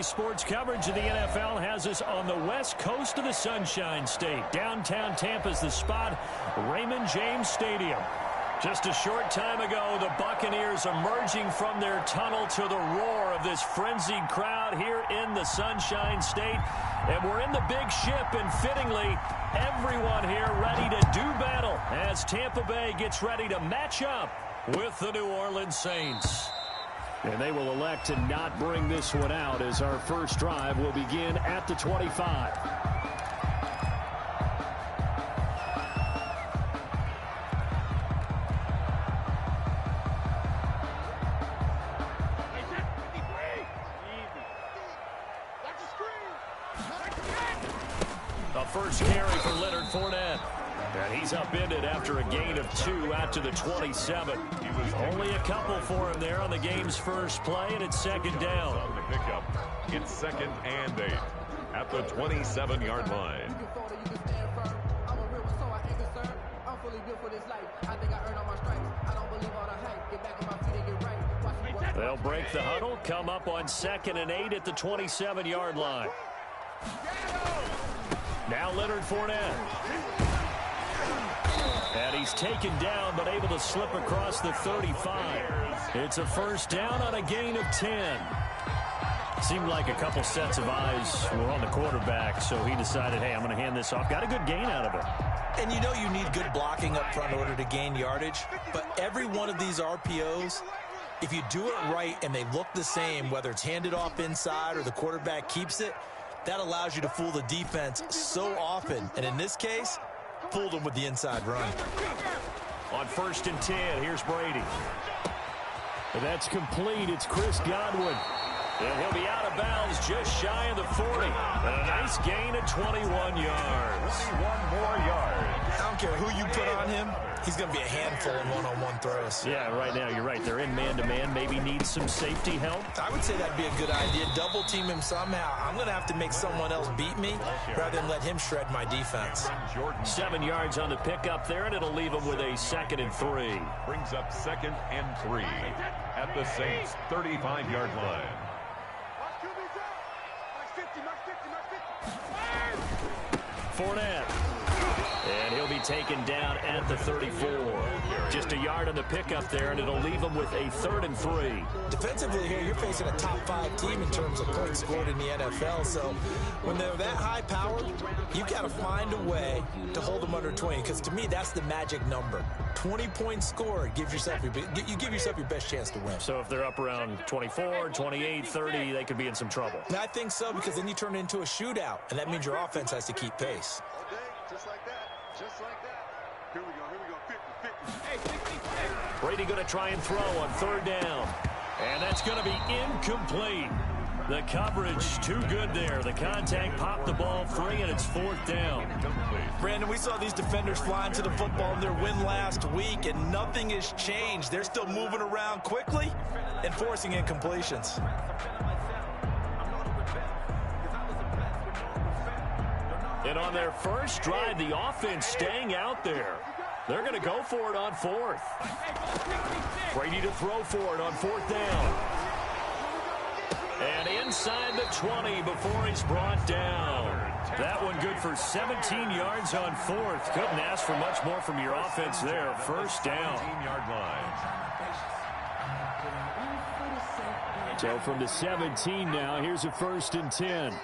Today's sports coverage of the NFL has us on the west coast of the Sunshine State. Downtown Tampa's the spot, Raymond James Stadium. Just a short time ago, the Buccaneers emerging from their tunnel to the roar of this frenzied crowd here in the Sunshine State. And we're in the big ship, and fittingly, everyone here ready to do battle as Tampa Bay gets ready to match up with the New Orleans Saints. And they will elect to not bring this one out as our first drive will begin at the 25. The first carry for Leonard Fournette. And he's upended after a gain of 2 out to the 27. Only a couple for him there on the game's first play, and it's second down. On the pickup, it's 2nd and 8 at the 27-yard line. They'll break the huddle, come up on 2nd and 8 at the 27-yard line. Now Leonard Fournette. And he's taken down, but able to slip across the 35. It's a first down on a gain of 10. Seemed like a couple sets of eyes were on the quarterback, so he decided, hey, I'm going to hand this off. Got a good gain out of it. And you know you need good blocking up front in order to gain yardage, but every one of these RPOs, if you do it right and they look the same, whether it's handed off inside or the quarterback keeps it, that allows you to fool the defense so often. And in this case, fooled him with the inside run. On 1st and 10, here's Brady. And that's complete. It's Chris Godwin. And he'll be out of bounds just shy of the 40. And a nice gain of 21 yards. 21 more yards. I don't care who you put on him, he's going to be a handful in one-on-one throws. Yeah, right now you're right. They're in man-to-man. Maybe needs some safety help. I would say that'd be a good idea. Double team him somehow. I'm going to have to make someone else beat me rather than let him shred my defense. 7 yards on the pickup there, and it'll leave him with a 2nd and 3. Brings up 2nd and 3 at the Saints' 35-yard line. Fournette. And he'll be taken down at the 34. Just a yard on the pickup there, and it'll leave him with a 3rd and 3. Defensively here, you're facing a top 5 team in terms of points scored in the NFL. So when they're that high powered, you got to find a way to hold them under 20. Because to me, that's the magic number. 20 points scored, you give yourself your best chance to win. So if they're up around 24, 28, 30, they could be in some trouble. And I think so, because then you turn it into a shootout, and that means your offense has to keep pace. Just like that. Just like that. Here we go. 50. Brady going to try and throw on 3rd down. And that's going to be incomplete. The coverage too good there. The contact popped the ball free, and it's 4th down. Brandon, we saw these defenders flying to the football in their win last week, and nothing has changed. They're still moving around quickly and forcing incompletions. And on their first drive, the offense staying out there. They're going to go for it on 4th. Brady to throw for it on 4th down. And inside the 20 before he's brought down. That one good for 17 yards on 4th. Couldn't ask for much more from your offense there. First down. 17-yard line. So from the 17 now, here's a 1st and 10.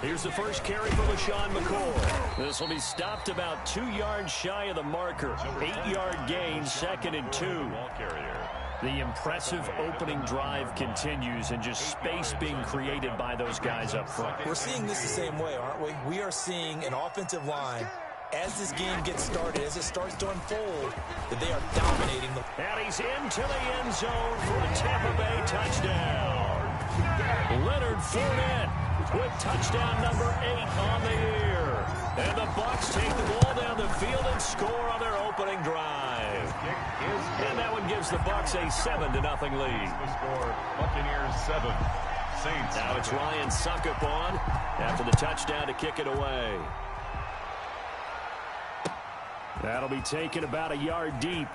Here's the first carry for LaShawn McCoy. This will be stopped about 2 yards shy of the marker. 8-yard gain, 2nd and 2. Ball carrier. The impressive opening drive continues, and just space being created by those guys up front. We're seeing this the same way, aren't we? We are seeing an offensive line, as this game gets started, as it starts to unfold, that they are dominating the... And he's into the end zone for a Tampa Bay touchdown. Leonard Fournette with touchdown number 8 on the year. And the Bucs take the ball down the field and score on their opening drive. And that one gives the Bucs a 7-0 lead. The score, Buccaneers 7, Saints. Now it's Ryan Suckup on after the touchdown to kick it away. That'll be taken about a yard deep.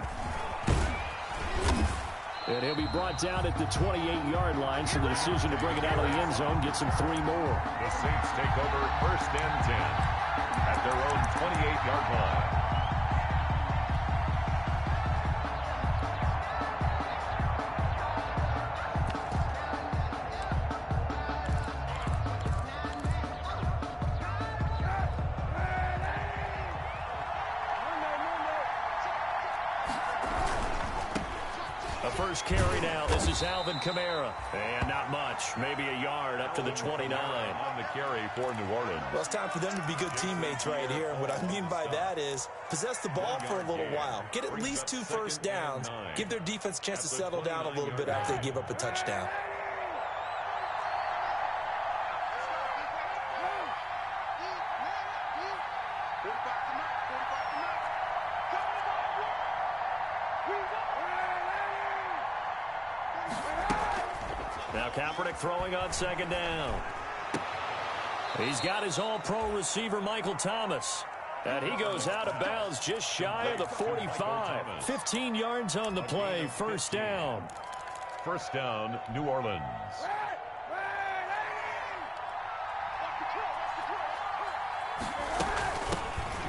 And he'll be brought down at the 28-yard line, so the decision to bring it out of the end zone gets him 3 more. The Saints take over 1st and 10 at their own 28-yard line. First carry now. This is Alvin Kamara. And not much. Maybe a yard up to the 29. On the carry for New Orleans. Well, it's time for them to be good teammates right here. And what I mean by that is possess the ball for a little while. Get at least 2 first downs. Give their defense a chance to settle down a little bit after they give up a touchdown. Now Kaepernick throwing on 2nd down. He's got his all-pro receiver, Michael Thomas. And he goes out of bounds just shy of the 45. 15 yards on the play. 1st down. 1st down, New Orleans.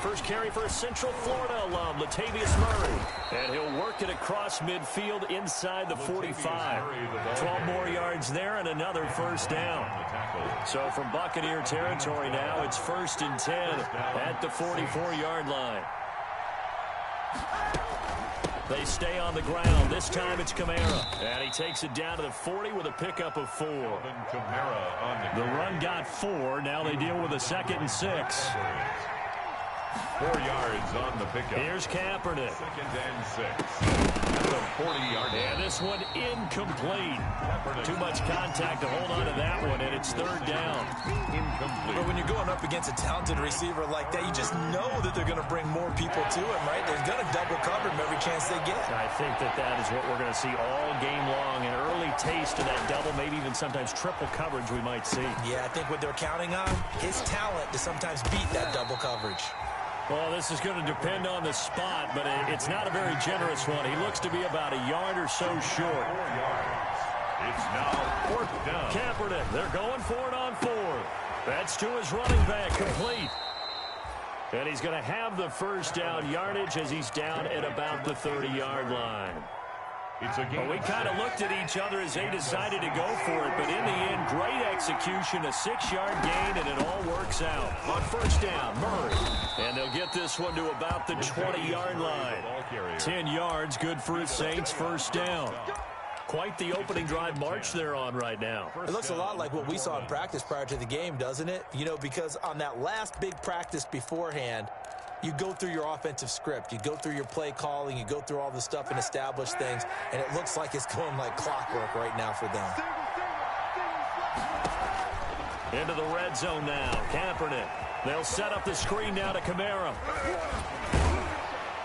First carry for a Central Florida alum, Latavius Murray. And he'll work it across midfield inside the 45. 12 more yards there and another 1st down. So from Buccaneer territory now, it's 1st and 10 at the 44-yard line. They stay on the ground. This time it's Kamara. And he takes it down to the 40 with a pickup of 4. The run got 4. Now they deal with a 2nd and 6. 4 yards on the pickup. Here's Kaepernick. 2nd and 6. At the 40-yard line. And this one incomplete. Too much contact to hold on to that one, and it's 3rd down. Incomplete. But when you're going up against a talented receiver like that, you just know that they're going to bring more people to him, right? They're going to double cover him every chance they get. I think that is what we're going to see all game long. An early taste of that double, maybe even sometimes triple coverage we might see. Yeah, I think what they're counting on, his talent to sometimes beat that double coverage. Well, this is going to depend on the spot, but it's not a very generous one. He looks to be about a yard or so short. It's now 4th down. Kaepernick, they're going for it on 4th. That's to his running back, complete. And he's going to have the 1st down yardage as he's down at about the 30-yard line. It's a game. Well, we kind of looked at each other as they decided to go for it, but in the end, great execution, a 6-yard gain, and it all works out. On 1st down, Murray. And they'll get this one to about the 20-yard line. 10 yards, good for the Saints, 1st down. Quite the opening drive march they're on right now. It looks a lot like what we saw in practice prior to the game, doesn't it? You know, because on that last big practice beforehand, you go through your offensive script, you go through your play calling, you go through all the stuff and establish things, and it looks like it's going like clockwork right now for them. Into the red zone now, Kaepernick. They'll set up the screen now to Kamara.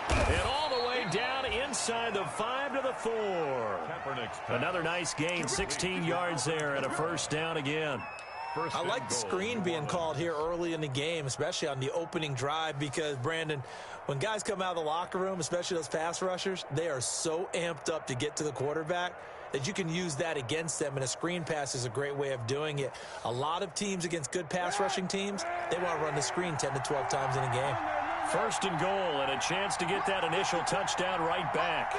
And all the way down inside the 5 to the 4. Another nice gain, 16 yards there and a 1st down again. I like the screen being called here early in the game, especially on the opening drive, because, Brandon, when guys come out of the locker room, especially those pass rushers, they are so amped up to get to the quarterback that you can use that against them, and a screen pass is a great way of doing it. A lot of teams against good pass rushing teams, they want to run the screen 10 to 12 times in a game. 1st and goal, and a chance to get that initial touchdown right back.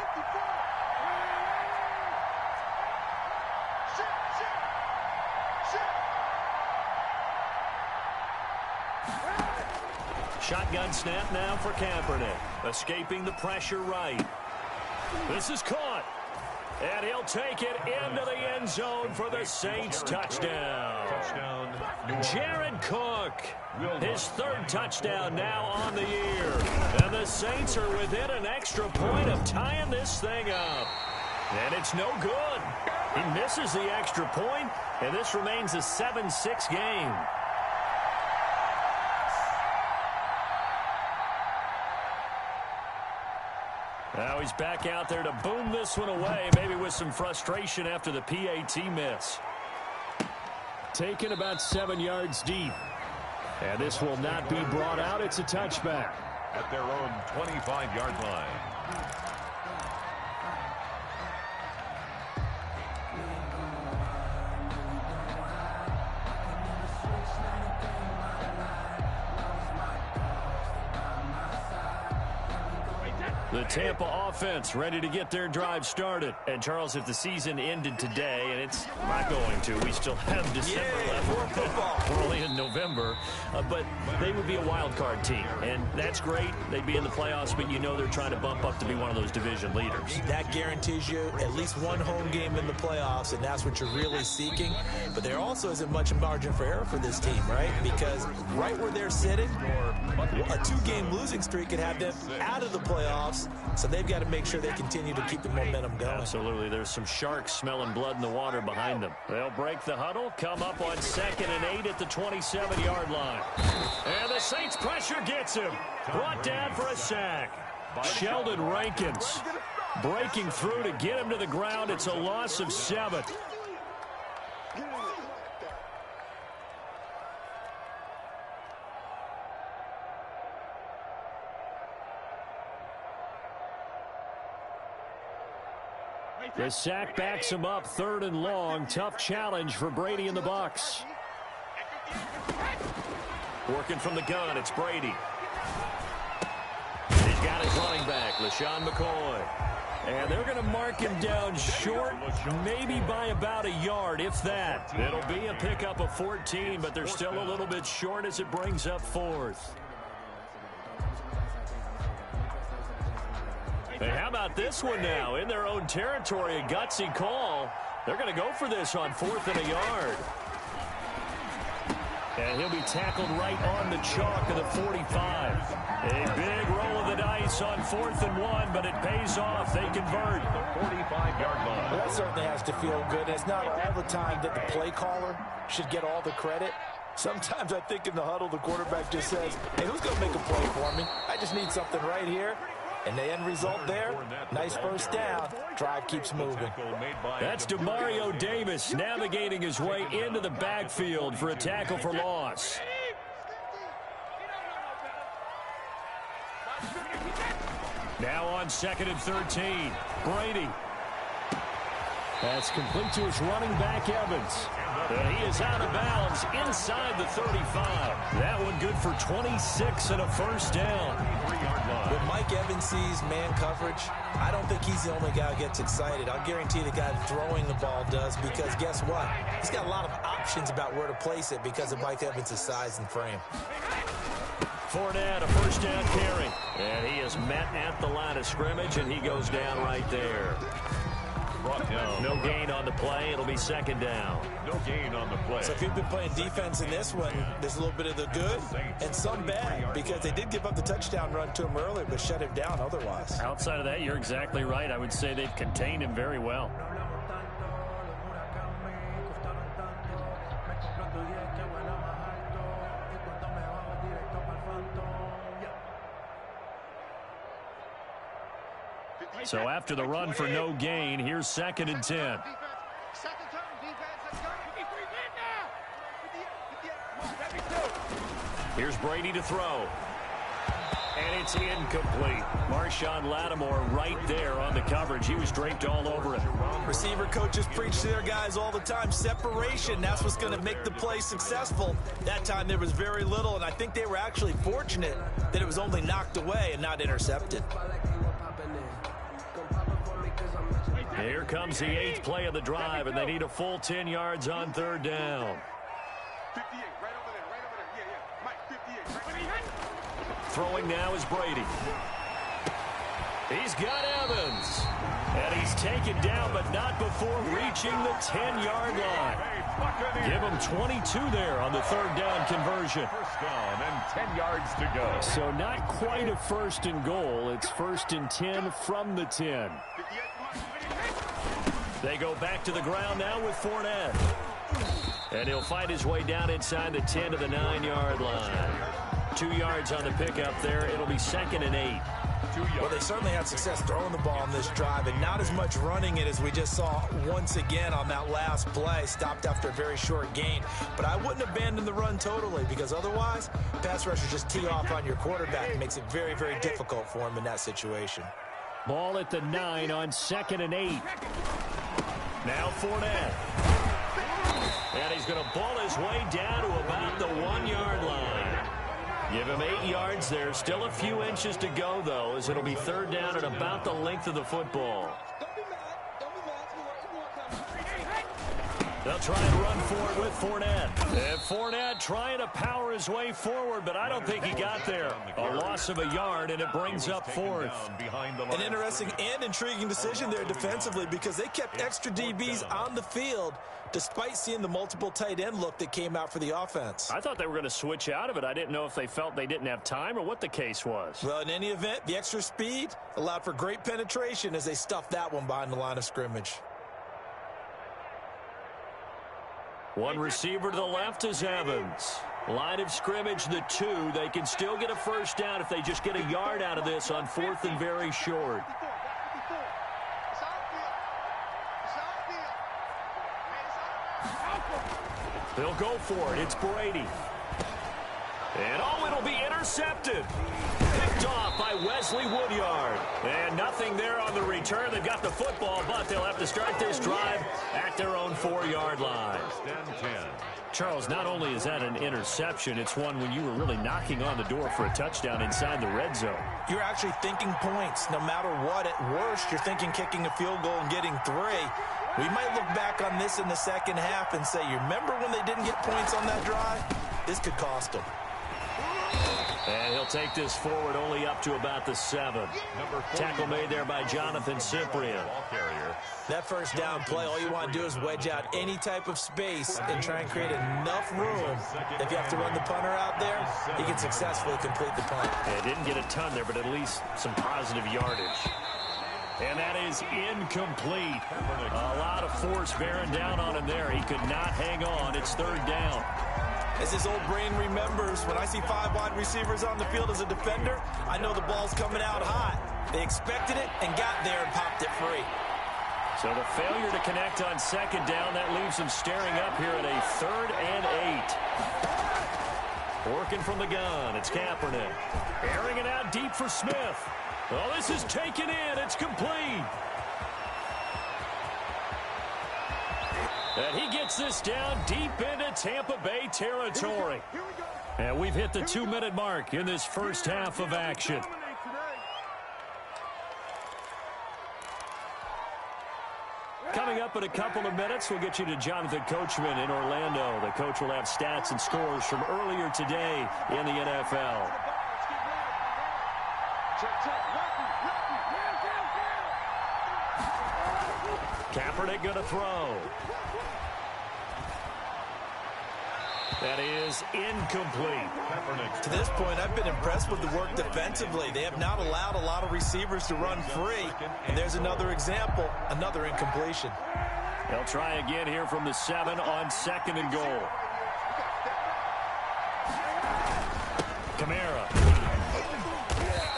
Shotgun snap now for Kaepernick. Escaping the pressure right. This is caught. And he'll take it into the end zone for the Saints touchdown. Jared Cook, his 3rd touchdown now on the year. And the Saints are within an extra point of tying this thing up. And it's no good. He misses the extra point, and this remains a 7-6 game. Now he's back out there to boom this one away, maybe with some frustration after the PAT miss. Taken about 7 yards deep. And this will not be brought out. It's a touchback. At their own 25-yard line. The Tampa offense ready to get their drive started. And, Charles, if the season ended today, and it's not going to, we still have December left. More football. We're only in November. But they would be a wild card team. And that's great. They'd be in the playoffs, but you know they're trying to bump up to be one of those division leaders. That guarantees you at least one home game in the playoffs, and that's what you're really seeking. But there also isn't much margin for error for this team, right? Because right where they're sitting, a two-game losing streak could have them out of the playoffs. So they've got to make sure they continue to keep the momentum going. Absolutely. There's some sharks smelling blood in the water behind them. They'll break the huddle, come up on 2nd and 8 at the 27-yard line. And the Saints pressure gets him. Brought down for a sack. Sheldon Rankins breaking through to get him to the ground. It's a loss of 7. The sack backs him up, 3rd and long. Tough challenge for Brady and the Bucs. Working from the gun, it's Brady. He's got his running back, LaShawn McCoy. And they're going to mark him down short, maybe by about a yard, if that. It'll be a pickup of 14, but they're still a little bit short as it brings up 4th. Hey, how about this one now? In their own territory, a gutsy call. They're going to go for this on 4th and a yard. And he'll be tackled right on the chalk of the 45. A big roll of the dice on 4th and 1, but it pays off. They convert. The 45-yard line. Well, that certainly has to feel good. It's not all the time that the play caller should get all the credit. Sometimes I think in the huddle, the quarterback just says, hey, who's going to make a play for me? I just need something right here. And the end result there, nice first down. Drive keeps moving. That's DeMario Davis navigating his way into the backfield for a tackle for loss. Now on 2nd and 13, Brady. That's complete to his running back, Evans. And he is out of bounds inside the 35. That one good for 26 and a first down. When Mike Evans sees man coverage, I don't think he's the only guy who gets excited. I'll guarantee the guy throwing the ball does, because guess what? He's got a lot of options about where to place it because of Mike Evans' size and frame. Fournette, a first down carry. And he is met at the line of scrimmage, and he goes down right there. No gain on the play. It'll be 2nd down. No gain on the play. So if you've been playing defense in this one, there's a little bit of the good and some bad, because they did give up the touchdown run to him earlier, but shut him down otherwise. Outside of that, you're exactly right. I would say they've contained him very well. So after the run for no gain, here's 2nd and 10. Here's Brady to throw. And it's incomplete. Marshawn Lattimore right there on the coverage. He was draped all over it. Receiver coaches preach to their guys all the time. Separation, that's what's going to make the play successful. That time there was very little, and I think they were actually fortunate that it was only knocked away and not intercepted. Here comes the 8th play of the drive, and they need a full 10 yards on 3rd down. 58, right over there, right over there. Yeah, Mike, 58, right. Throwing now is Brady. He's got Evans. And he's taken down, but not before reaching the 10-yard line. Give him 22 there on the 3rd down conversion. First down and 10 yards to go. So not quite a 1st and goal. It's 1st and 10 from the 10. They go back to the ground now with Fournette. And he'll fight his way down inside the 10 to the 9-yard line. 2 yards on the pickup there. It'll be 2nd and 8. Well, they certainly had success throwing the ball on this drive, and not as much running it as we just saw once again on that last play. Stopped after a very short gain. But I wouldn't abandon the run totally, because otherwise, pass rushers just tee off on your quarterback. It makes it very, very difficult for him in that situation. Ball at the 9 on 2nd and 8. Now Fournette. And he's going to ball his way down to about the 1-yard line. Give him 8 yards there. Still a few inches to go, though, as it'll be third down at about the length of the football. They'll try and run for it with Fournette. And Fournette trying to power his way forward, but I don't think he got there. A loss of a yard, and it brings up fourth. An interesting and intriguing decision there defensively because they kept extra DBs on the field despite seeing the multiple tight end look that came out for the offense. I thought they were going to switch out of it. I didn't know if they felt they didn't have time or what the case was. Well, in any event, the extra speed allowed for great penetration as they stuffed that one behind the line of scrimmage. One receiver to the left is Evans. Line of scrimmage, the 2. They can still get a first down if they just get a yard out of this on 4th and very short. They'll go for it. It's Brady. And, oh, it'll be intercepted. Picked off by Wesley Woodyard. And nothing there on the return. They've got the football, but they'll have to start this drive at their own 4-yard line. Charles, not only is that an interception, it's one when you were really knocking on the door for a touchdown inside the red zone. You're actually thinking points. No matter what, at worst, you're thinking kicking a field goal and getting 3. We might look back on this in the second half and say, you remember when they didn't get points on that drive? This could cost them. And he'll take this forward only up to about the 7. Tackle made there by Jonathan Cyprien. That first down play, all you want to do is wedge out any type of space and try and create enough room. If you have to run the punter out there, he can successfully complete the punt. Yeah, didn't get a ton there, but at least some positive yardage. And that is incomplete. A lot of force bearing down on him there. He could not hang on. It's third down. As his old brain remembers, when I see 5 wide receivers on the field as a defender, I know the ball's coming out hot. They expected it and got there and popped it free. So the failure to connect on second down, that leaves them staring up here at a 3rd and 8. Working from the gun, it's Kaepernick. Airing it out deep for Smith. Oh, this is taken in. It's complete. And he gets this down deep into Tampa Bay territory. And we've hit the 2-minute mark in this first half of action. Coming up in a couple of minutes, we'll get you to Jonathan Coachman in Orlando. The coach will have stats and scores from earlier today in the NFL. Kaepernick going to throw. That is incomplete. To this point, I've been impressed with the work defensively. They have not allowed a lot of receivers to run free. And there's another example, another incompletion. They'll try again here from the 7 on 2nd and goal. Kamara.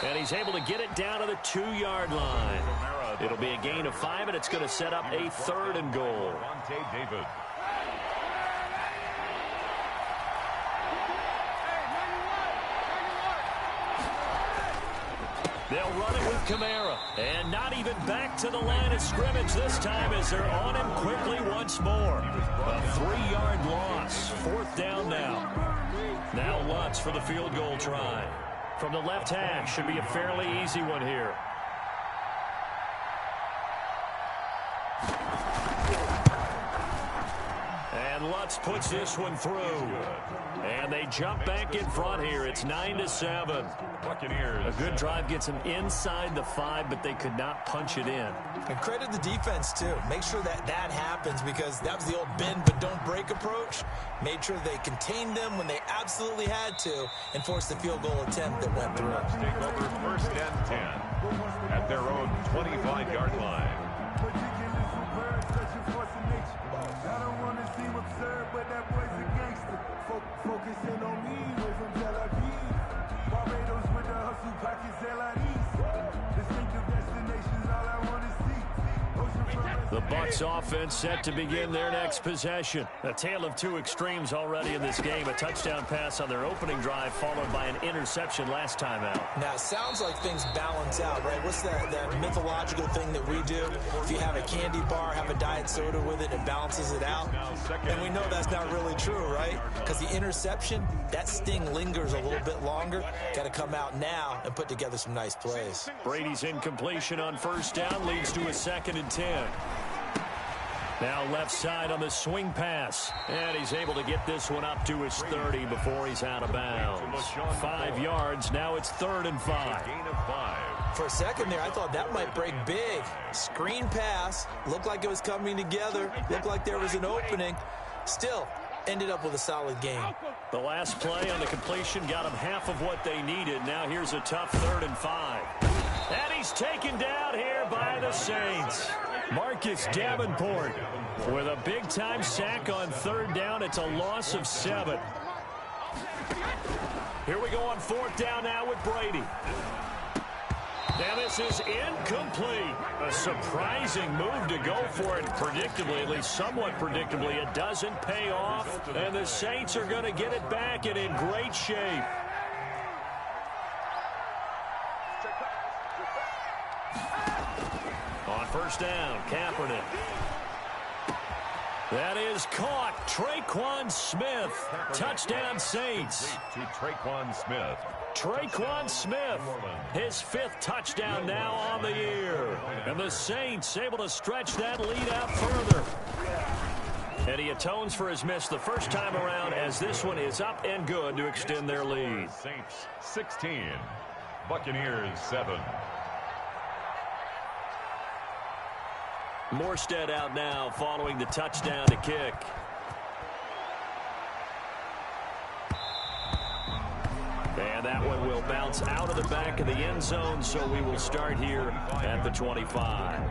And he's able to get it down to the 2-yard line. It'll be a gain of 5, and it's going to set up a 3rd and goal. They'll run it with Kamara. And not even back to the line of scrimmage this time as they're on him quickly once more. A 3-yard loss. 4th down now. Now Lutz for the field goal try. From the left hash, should be a fairly easy one here. And Lutz puts this one through. And they jump back in front here. It's 9-7. A good drive gets them inside the 5, but they could not punch it in. And credit the defense, too. Make sure that happens because that was the old bend but don't break approach. Made sure they contained them when they absolutely had to and forced the field goal attempt that went through. Take over 1st and 10 at their own 25-yard line. I don't want to seem absurd, but that boy's a gangster. Focusing on me, way from Tel Aviv. Barbados with the hustle, pockets LIDs. Distinctive destinations, all I want to see. The Bucs offense set to begin their next possession. A tale of two extremes already in this game. A touchdown pass on their opening drive followed by an interception last time out. Now, it sounds like things balance out, right? What's that mythological thing that we do? If you have a candy bar, have a diet soda with it, it balances it out. And we know that's not really true, right? Because the interception, that sting lingers a little bit longer. Got to come out now and put together some nice plays. Brady's incompletion on first down leads to a 2nd and 10. Now left side on the swing pass. And he's able to get this one up to his 30 before he's out of bounds. 5 yards. Now it's 3rd and 5. Gain of 5. For a second there, I thought that might break big. Screen pass. Looked like it was coming together. Looked like there was an opening. Still, ended up with a solid game. The last play on the completion got them half of what they needed. Now here's a tough 3rd and 5. And he's taken down here by the Saints. Marcus Davenport with a big-time sack on 3rd down. It's a loss of 7. Here we go on 4th down now with Brady. Now this is incomplete. A surprising move to go for it. Predictably, at least somewhat predictably, it doesn't pay off. And the Saints are going to get it back and in great shape. On first down, Kaepernick. That is caught. Traquan Smith. Touchdown Saints. To Traquan Smith. Traquan Smith, his 5th touchdown now on the year. And the Saints able to stretch that lead out further. And he atones for his miss the first time around as this one is up and good to extend their lead. Saints 16. Buccaneers 7. Morstead out now following the touchdown to kick. And that one will bounce out of the back of the end zone, so we will start here at the 25.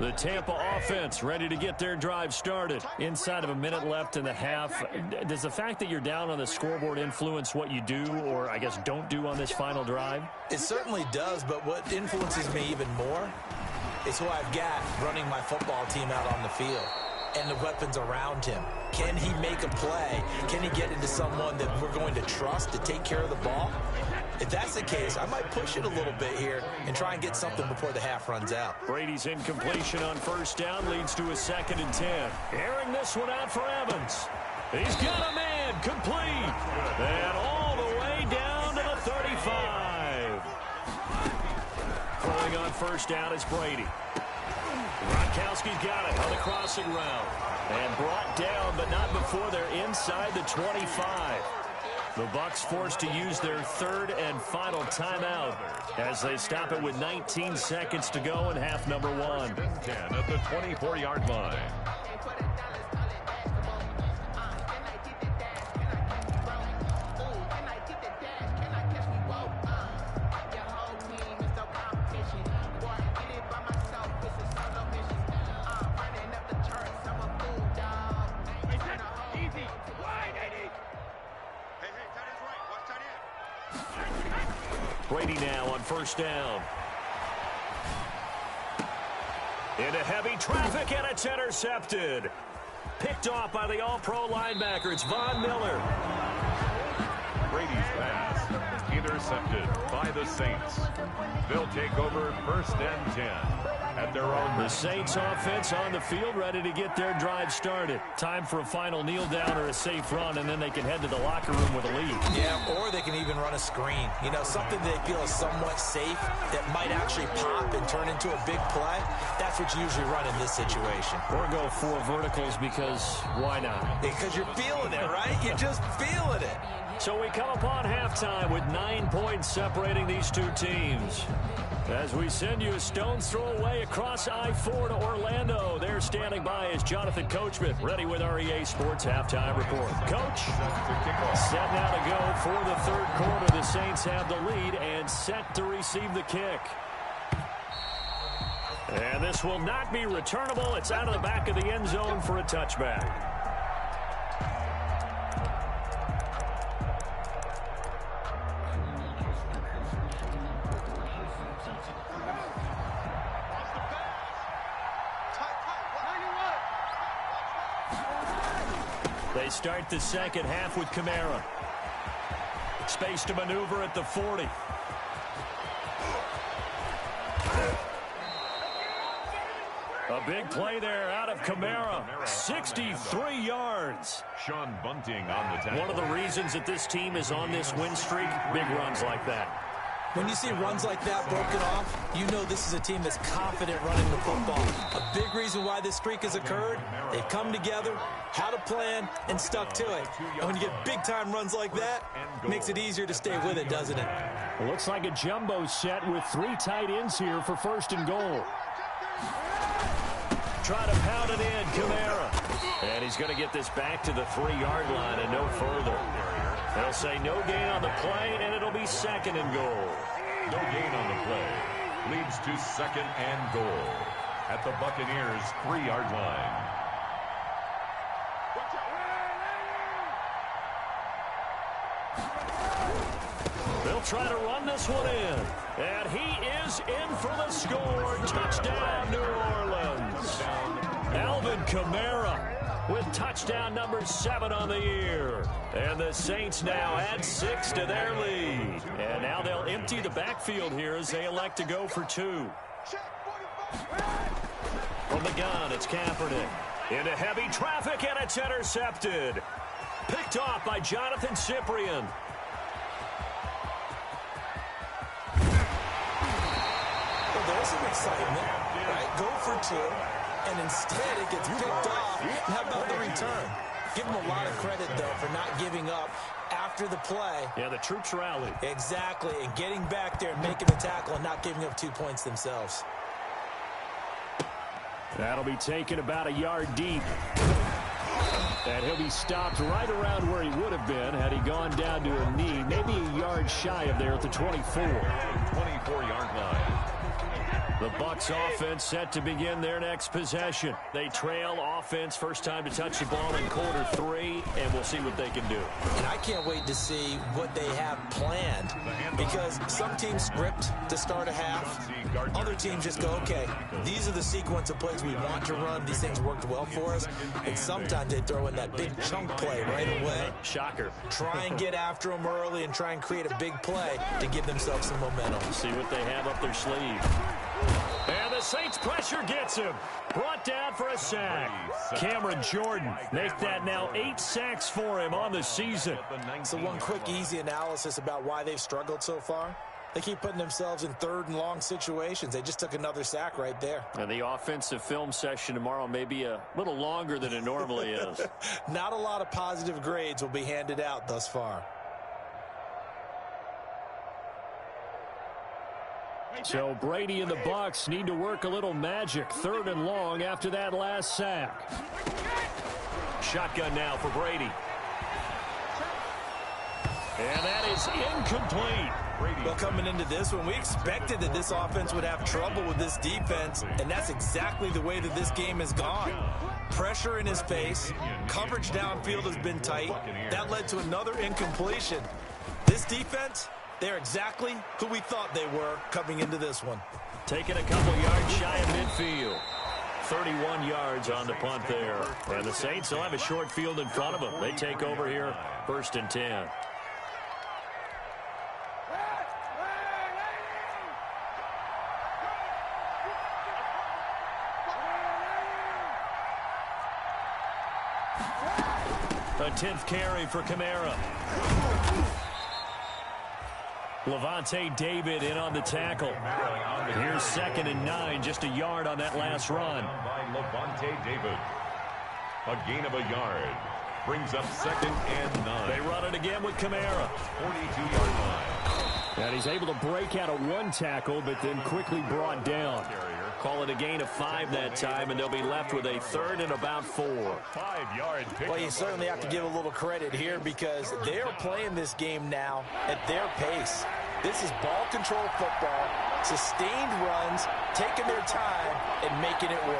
The Tampa offense ready to get their drive started. Inside of a minute left in the half. Does the fact that you're down on the scoreboard influence what you do or, I guess, don't do on this final drive? It certainly does, but what influences me even more is who I've got running my football team out on the field and the weapons around him. Can he make a play? Can he get into someone that we're going to trust to take care of the ball? If that's the case, I might push it a little bit here and try and get something before the half runs out. Brady's incompletion on first down leads to a 2nd and 10. Airing this one out for Evans. He's got a man complete. And all the way down to the 35. Throwing on first down is Brady. Gronkowski's got it on the crossing route. And brought down, but not before they're inside the 25. The Bucs forced to use their 3rd and final timeout as they stop it with 19 seconds to go in half number 1. 10 at the 24-yard line. Brady now on first down. Into heavy traffic, and it's intercepted. Picked off by the all-pro linebacker. It's Von Miller. Brady's pass intercepted by the Saints. They'll take over 1st and 10 at their own. The Saints offense on the field ready to get their drive started. Time for a final kneel down or a safe run, and then they can head to the locker room with a lead. Yeah, or they can even run a screen. You know, something they feel is somewhat safe that might actually pop and turn into a big play. That's what you usually run in this situation. Or go 4 verticals because why not? Because you're feeling it, right? You're just feeling it. So we come upon halftime with 9 points separating these two teams. As we send you a stone's throw away across I-4 to Orlando. There standing by is Jonathan Coachman, ready with our EA Sports Halftime Report. Coach, set now to go for the 3rd quarter. The Saints have the lead and set to receive the kick. And this will not be returnable. It's out of the back of the end zone for a touchback. They start the second half with Kamara. Space to maneuver at the 40. A big play there out of Kamara. 63 yards. Sean Bunting on the tackle. One of the reasons that this team is on this win streak, big runs like that. When you see runs like that broken off, you know this is a team that's confident running the football. A big reason why this streak has occurred, they've come together, had a plan, and stuck to it. And when you get big-time runs like that, it makes it easier to stay with it, doesn't it? It looks like a jumbo set with 3 tight ends here for 1st and goal. Try to pound it in, Kamara. And he's going to get this back to the 3-yard line and no further. They'll say no gain on the play, and it'll be 2nd and goal. No gain on the play. Leads to 2nd and goal at the Buccaneers' 3-yard line. They'll try to run this one in. And he is in for the score. Touchdown, New Orleans. Alvin Kamara with touchdown number 7 on the year. And the Saints now add 6 to their lead. And now they'll empty the backfield here as they elect to go for 2. From the gun, it's Kaepernick. Into heavy traffic, and it's intercepted. Picked off by Jonathan Cyprien. Well, there's some excitement, right? Go for 2. And instead it gets picked off. And how about the return? Give them a lot of credit, though, for not giving up after the play. Yeah, the troops rallied. Exactly, and getting back there and making the tackle and not giving up 2 points themselves. That'll be taken about a yard deep. And he'll be stopped right around where he would have been had he gone down to a knee, maybe a yard shy of there at the 24. 24-yard line. The Bucs offense set to begin their next possession. They trail offense, first time to touch the ball in quarter 3, and we'll see what they can do. And I can't wait to see what they have planned, because some teams script to start a half. Other teams just go, okay, these are the sequence of plays we want to run. These things worked well for us. And sometimes they throw in that big chunk play right away. Shocker. Try and get after them early and try and create a big play to give themselves some momentum. See what they have up their sleeve. And the Saints pressure gets him. Brought down for a sack. Cameron Jordan make that now 8 sacks for him on the season. So one quick, easy analysis about why they've struggled so far. They keep putting themselves in 3rd and long situations. They just took another sack right there. And the offensive film session tomorrow may be a little longer than it normally is. Not a lot of positive grades will be handed out thus far. So Brady and the Bucs need to work a little magic. 3rd and long after that last sack. Shotgun now for Brady. And that is incomplete. Well, coming into this one, we expected that this offense would have trouble with this defense, and that's exactly the way that this game has gone. Pressure in his face. Coverage downfield has been tight. That led to another incompletion. This defense, they're exactly who we thought they were coming into this one. Taking a couple yards shy of midfield. 31 yards on the punt there. And the Saints will have a short field in front of them. They take over here, 1st and 10. A 10th carry for Kamara. Levante David in on the tackle. Here's 2nd and 9, just a yard on that last run. By Levante David. A gain of a yard. Brings up 2nd and 9. They run it again with Kamara. 42-yard line. And he's able to break out of 1 tackle, but then quickly brought down. Call it a gain of 5 that time, and they'll be left with a 3rd and about 4. 5-yard pick. Well, you certainly have to give a little credit here because they're playing this game now at their pace. This is ball control football, sustained runs, taking their time, and making it work.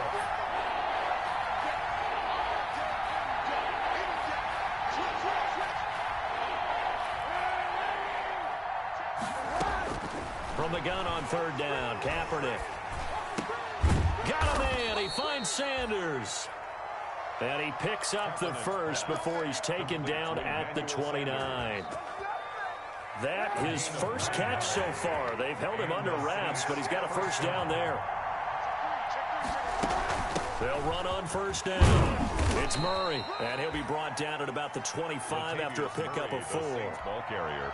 From the gun on 3rd down, Kaepernick. Got a man. He finds Sanders. And he picks up the first before he's taken down at the 29. That his first catch so far. They've held him under wraps, but he's got a first down there. They'll run on first down. It's Murray, and he'll be brought down at about the 25 after a pickup of 4. Ball carrier.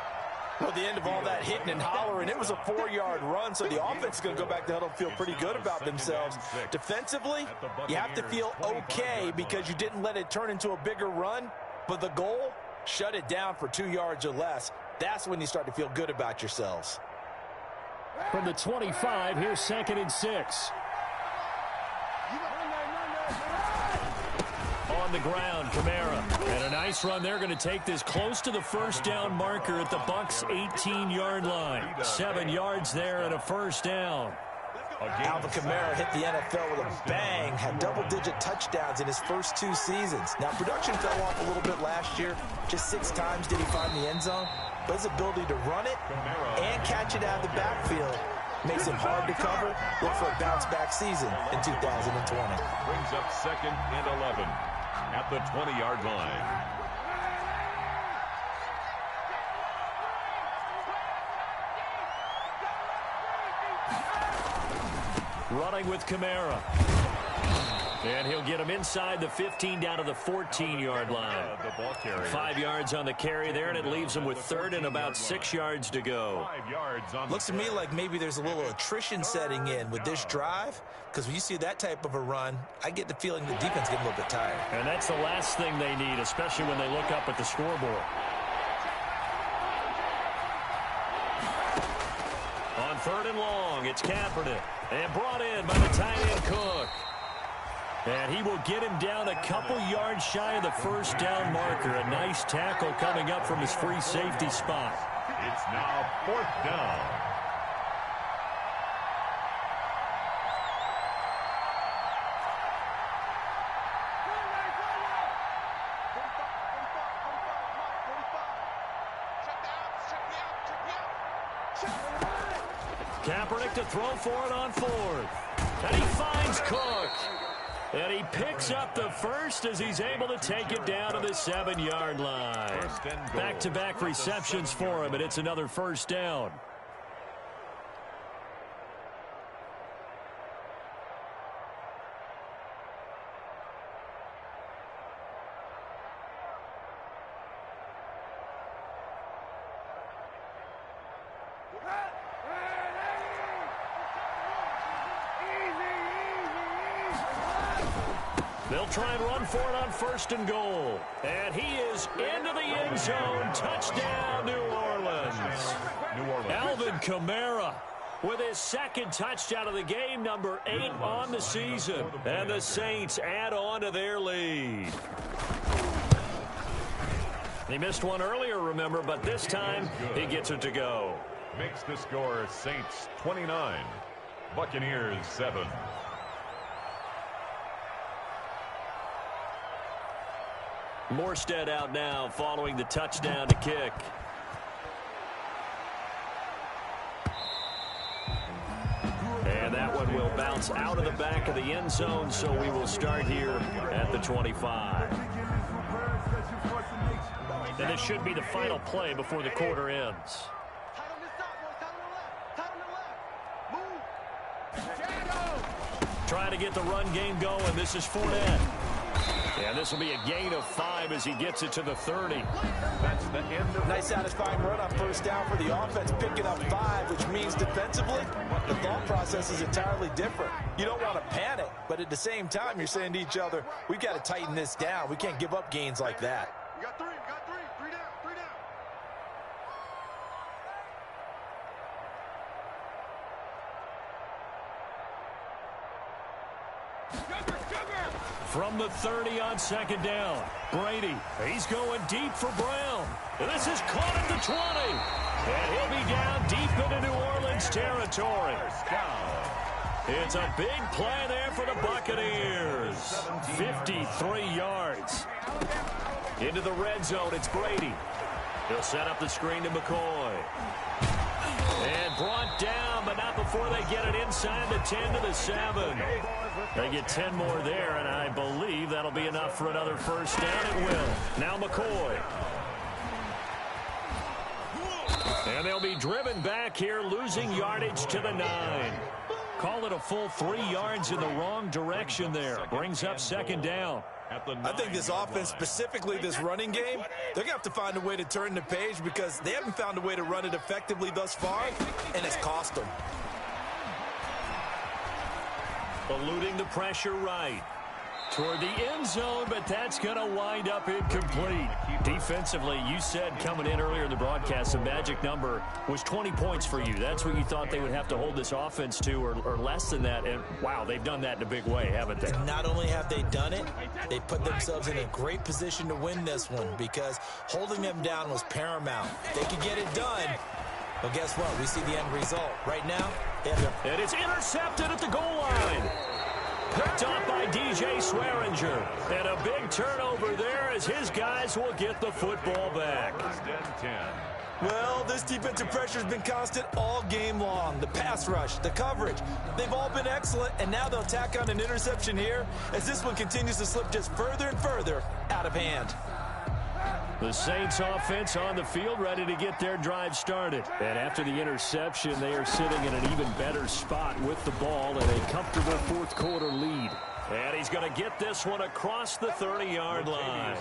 Well, the end of all that hitting and hollering, it was a 4-yard run, so the offense is going to go back to huddle and feel pretty good about themselves. Defensively, you have to feel okay because you didn't let it turn into a bigger run, but the goal, shut it down for 2 yards or less. That's when you start to feel good about yourselves. From the 25, here's 2nd and 6. On the ground, Kamara. And a nice run. They're going to take this close to the first down marker at the Bucs' 18-yard line. 7 yards there and a first down. Alvin Kamara hit the NFL with a bang, had double-digit touchdowns in his first 2 seasons. Now, production fell off a little bit last year. Just 6 times did he find the end zone. But his ability to run it and catch it out of the backfield makes it hard to cover. Look for a bounce-back season in 2020. Brings up 2nd and 11 at the 20-yard line. Running with Kamara. And he'll get him inside the 15 down to the 14-yard line. 5 yards on the carry there, and it leaves him with 3rd and about 6 yards to go. Looks to me like maybe there's a little attrition setting in with this drive, because when you see that type of a run, I get the feeling the defense getting a little bit tired. And that's the last thing they need, especially when they look up at the scoreboard. On 3rd and long, it's Kaepernick. And brought in by the tight end Cook. And he will get him down a couple yards shy of the first down marker. A nice tackle coming up from his free safety spot. It's now 4th down. Kaepernick to throw for it on 4th. And he finds Cook. And he picks up the first as he's able to take it down to the 7-yard line. Back-to-back receptions for him, and it's another first down. They'll try and run for it on 1st and goal. And he is into the end zone. Touchdown, New Orleans. Alvin Kamara with his 2nd touchdown of the game, number 8 on the season. And the Saints add on to their lead. He missed one earlier, remember, but this time he gets it to go. Makes the score Saints 29, Buccaneers 7. Morstead out now following the touchdown to kick. And that one will bounce out of the back of the end zone, so we will start here at the 25. And this should be the final play before the quarter ends. Trying to get the run game going. This is Fournette. And this will be a gain of 5 as he gets it to the 30. That's the end of Nice satisfying run on first down for the offense, picking up 5, which means defensively, the thought process is entirely different. You don't want to panic, but at the same time, you're saying to each other, we've got to tighten this down. We can't give up gains like that. You got 3, three down, 3 down. From the 30 on 2nd down, Brady, he's going deep for Brown. And this is caught at the 20. And he'll be down deep into New Orleans territory. It's a big play there for the Buccaneers. 53 yards. Into the red zone, it's Brady. He'll set up the screen to McCoy. And brought down, but not before before they get it inside the 10 to the 7. They get 10 more there, and I believe that'll be enough for another first down. It will. Now McCoy. And they'll be driven back here, losing yardage to the 9. Call it a full 3 yards in the wrong direction there. Brings up second down. I think this offense, specifically this running game, they're going to have to find a way to turn the page because they haven't found a way to run it effectively thus far, and it's cost them. Eluding the pressure right. Toward the end zone, but that's going to wind up incomplete. Defensively, you said coming in earlier in the broadcast, the magic number was 20 points for you. That's what you thought they would have to hold this offense to, or less than that. And, wow, they've done that in a big way, haven't they? Not only have they done it, they put themselves in a great position to win this one because holding them down was paramount. If they could get it done, well, guess what? We see the end result. Right now, and it's intercepted at the goal line. Picked up by DJ Swearinger. And a big turnover there as his guys will get the football back. First and 10. Well, this defensive pressure has been constant all game long. The pass rush, the coverage, they've all been excellent, and now they'll tack on an interception here as this one continues to slip just further and further out of hand. The Saints offense on the field, ready to get their drive started. And after the interception, they are sitting in an even better spot with the ball and a comfortable fourth quarter lead. And he's going to get this one across the 30-yard line.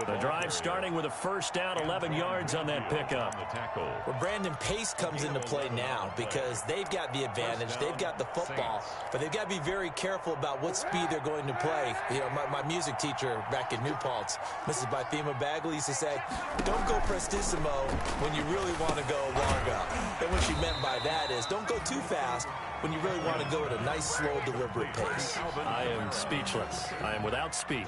The drive starting with a first down, 11 yards on that pickup. Well, Brandon, pace comes into play now because they've got the advantage. They've got the football, but they've got to be very careful about what speed they're going to play. You know, my music teacher back in New Paltz, Mrs. Bythema Bagley, used to say, don't go prestissimo when you really want to go largo. And what she meant by that is don't go too fast when you really want to go at a nice, slow, deliberate pace. I am speechless. I am without speech.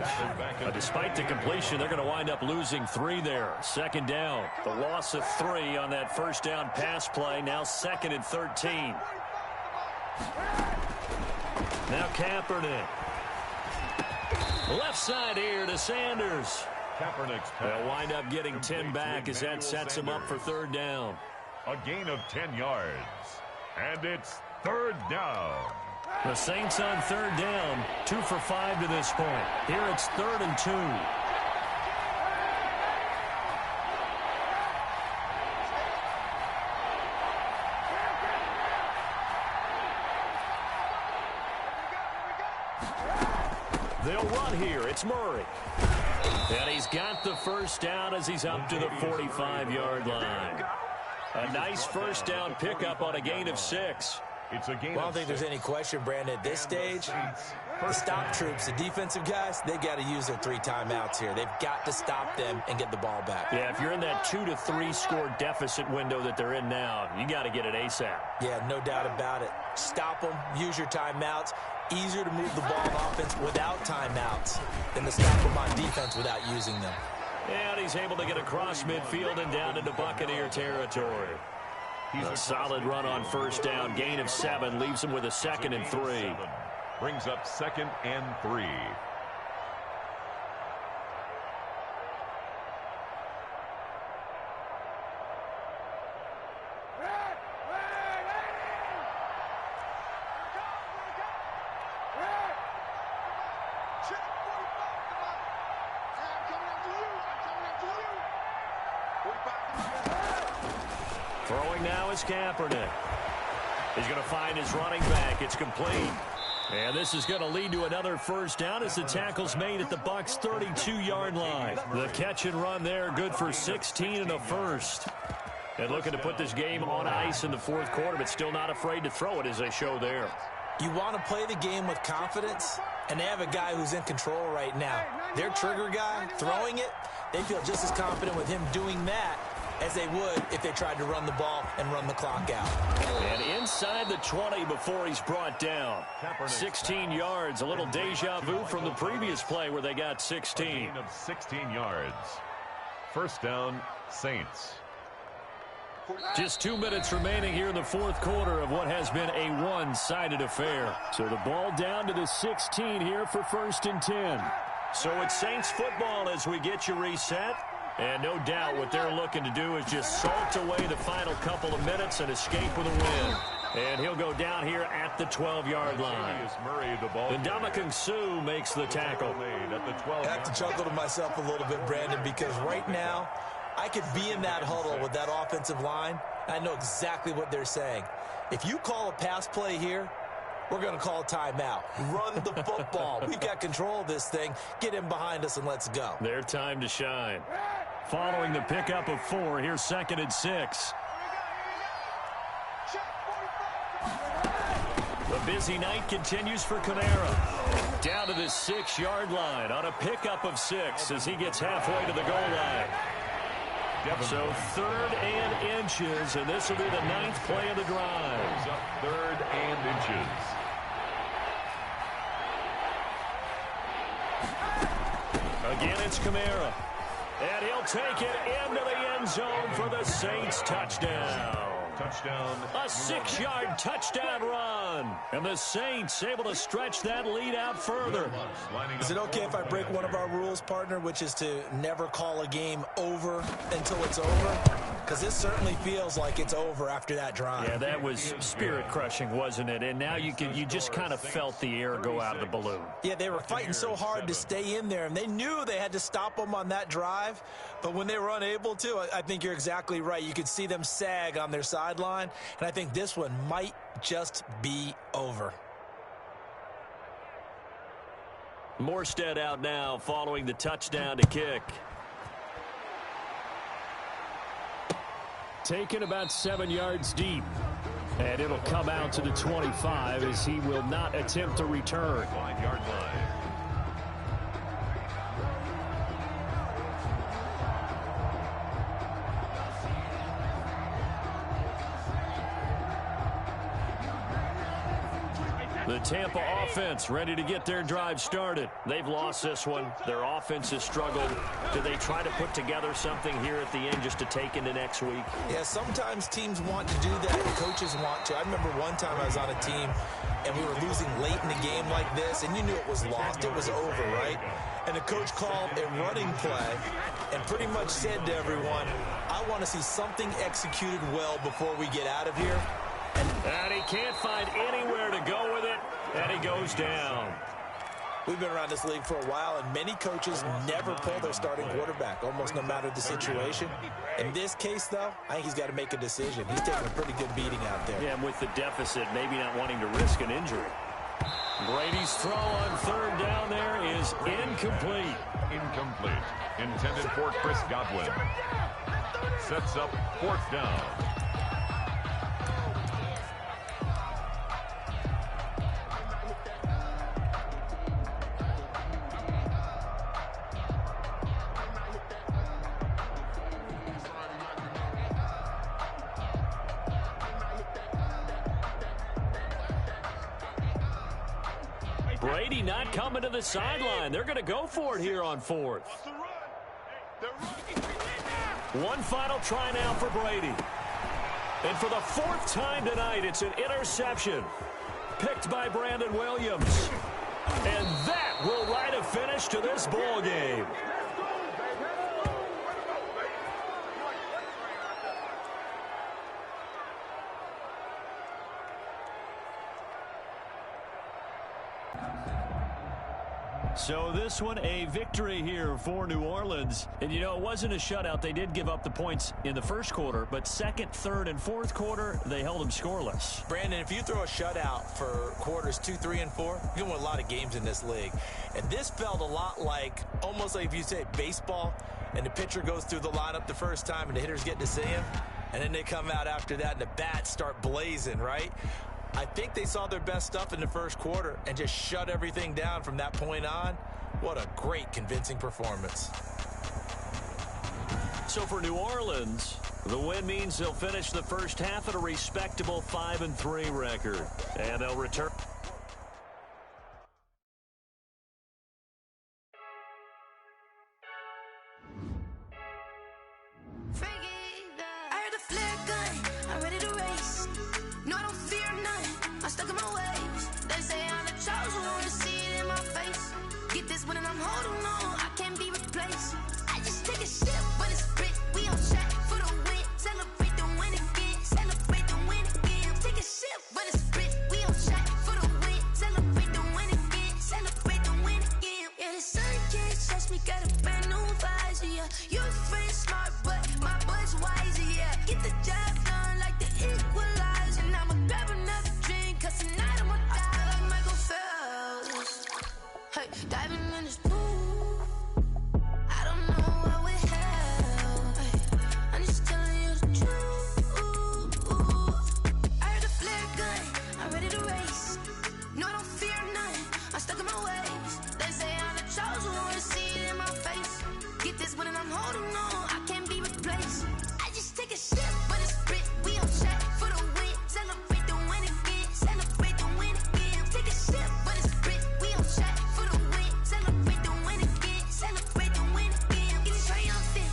Despite the completion, they're going to wind up losing 3 there. Second down. The loss of 3 on that first down pass play. Now 2nd and 13. Now Kaepernick. Left side here to Sanders. They'll wind up getting 10 back as that sets them up for third down. A gain of 10 yards. And it's third down. The Saints on third down, 2 for 5 to this point. Here it's 3rd and 2. They'll run here. It's Murray. And he's got the first down as he's up to the 45-yard line. A nice first down pickup on a gain of 6. It's a game. Well, I don't think there's any question, Brandon. At this stage, the stop troops, the defensive guys, they got to use their 3 timeouts here. They've got to stop them and get the ball back. Yeah, if you're in that 2 to 3 score deficit window that they're in now, you got to get it ASAP. Yeah, no doubt about it. Stop them, use your timeouts. Easier to move the ball on offense without timeouts than to stop them on defense without using them. And he's able to get across midfield and down into Buccaneer territory. A solid run on first down. Gain of 7 leaves him with a 2nd and 3. Brings up 2nd and 3. Throwing now is Kaepernick. He's going to find his running back. It's complete. And this is going to lead to another first down as the tackle's made at the Bucs' 32-yard line. The catch and run there, good for 16 and a first. And looking to put this game on ice in the fourth quarter, but still not afraid to throw it as they show there. You want to play the game with confidence, and they have a guy who's in control right now. Their trigger guy, throwing it, they feel just as confident with him doing that as they would if they tried to run the ball and run the clock out. And inside the 20 before he's brought down. 16 yards, a little deja vu from the previous play where they got 16. A gain of 16 yards. First down, Saints. Just 2 minutes remaining here in the fourth quarter of what has been a one-sided affair. So the ball down to the 16 here for 1st and 10. So it's Saints football as we get you reset. And no doubt what they're looking to do is just salt away the final couple of minutes and escape with a win. And he'll go down here at the 12-yard line. And Ndamukong Suh makes the tackle. I have to chuckle to myself a little bit, Brandon, because right now I could be in that huddle with that offensive line. I know exactly what they're saying. If you call a pass play here, we're going to call a timeout. Run the football. We've got control of this thing. Get in behind us and let's go. Their time to shine. Following the pickup of 4, here's 2nd and 6. The busy night continues for Kamara. Down to the 6-yard line on a pickup of 6 as he gets halfway to the goal line. So 3rd and inches, and this will be the 9th play of the drive. 3rd and inches. Again, it's Kamara. And he'll take it into the end zone for the Saints touchdown. Touchdown. A 6-yard touchdown run. And the Saints able to stretch that lead out further. Is it okay if I break one of our rules, partner, which is to never call a game over until it's over? Because this certainly feels like it's over after that drive. Yeah, that was spirit-crushing, wasn't it? And now you just kind of felt the air go out of the balloon. Yeah, they were fighting so hard to stay in there, and they knew they had to stop them on that drive. But when they were unable to, I think you're exactly right. You could see them sag on their sideline, and I think this one might just be over. Morstead out now following the touchdown to kick. Taken about 7 yards deep. And it'll come out to the 25 as he will not attempt to return. 5-yard line. The Tampa offense ready to get their drive started. They've lost this one. Their offense has struggled. Do they try to put together something here at the end just to take into next week? Yeah, sometimes teams want to do that and coaches want to. I remember one time I was on a team and we were losing late in a game like this, and you knew it was lost. It was over, right? And the coach called a running play and pretty much said to everyone, I want to see something executed well before we get out of here. And he can't find anywhere to go with it, and he goes down. We've been around this league for a while, and many coaches never pull their starting quarterback, almost no matter the situation. In this case, though, I think he's got to make a decision. He's taking a pretty good beating out there. Yeah, and with the deficit, maybe not wanting to risk an injury. Brady's throw on 3rd down there is incomplete. Incomplete. Intended for Chris Godwin. Sets up 4th down. Brady not coming to the sideline. They're going to go for it here on 4th. One final try now for Brady. And for the 4th time tonight, it's an interception. Picked by Brandon Williams. And that will write a finish to this ball game. So this one, a victory here for New Orleans. And, you know, it wasn't a shutout. They did give up the points in the first quarter, but 2nd, 3rd, and 4th quarter, they held them scoreless. Brandon, if you throw a shutout for quarters 2, 3, and 4, you're going to win a lot of games in this league. And this felt a lot like, almost like if you say baseball, and the pitcher goes through the lineup the first time, and the hitters get to see him, and then they come out after that, and the bats start blazing, right? I think they saw their best stuff in the first quarter and just shut everything down from that point on. What a great, convincing performance. So for New Orleans, the win means they'll finish the first half at a respectable 5-3 record. And they'll return. Celebrate the win again. Celebrate the win again. Take a sip. Diving in this pool, I don't know what we have. I'm just telling you the truth. I heard the flare gun, I'm ready to race. No, I don't fear none, I'm stuck in my ways. They say I'm the chosen one, see it in my face. Get this one and I'm holding on, I can't be replaced. I just take a sip, but it's Brit, we on track for the win. Celebrate the win again, celebrate the win again. Take a sip, but it's Brit, we on track for the win. Celebrate the win again, celebrate the win again. Get it triumphant,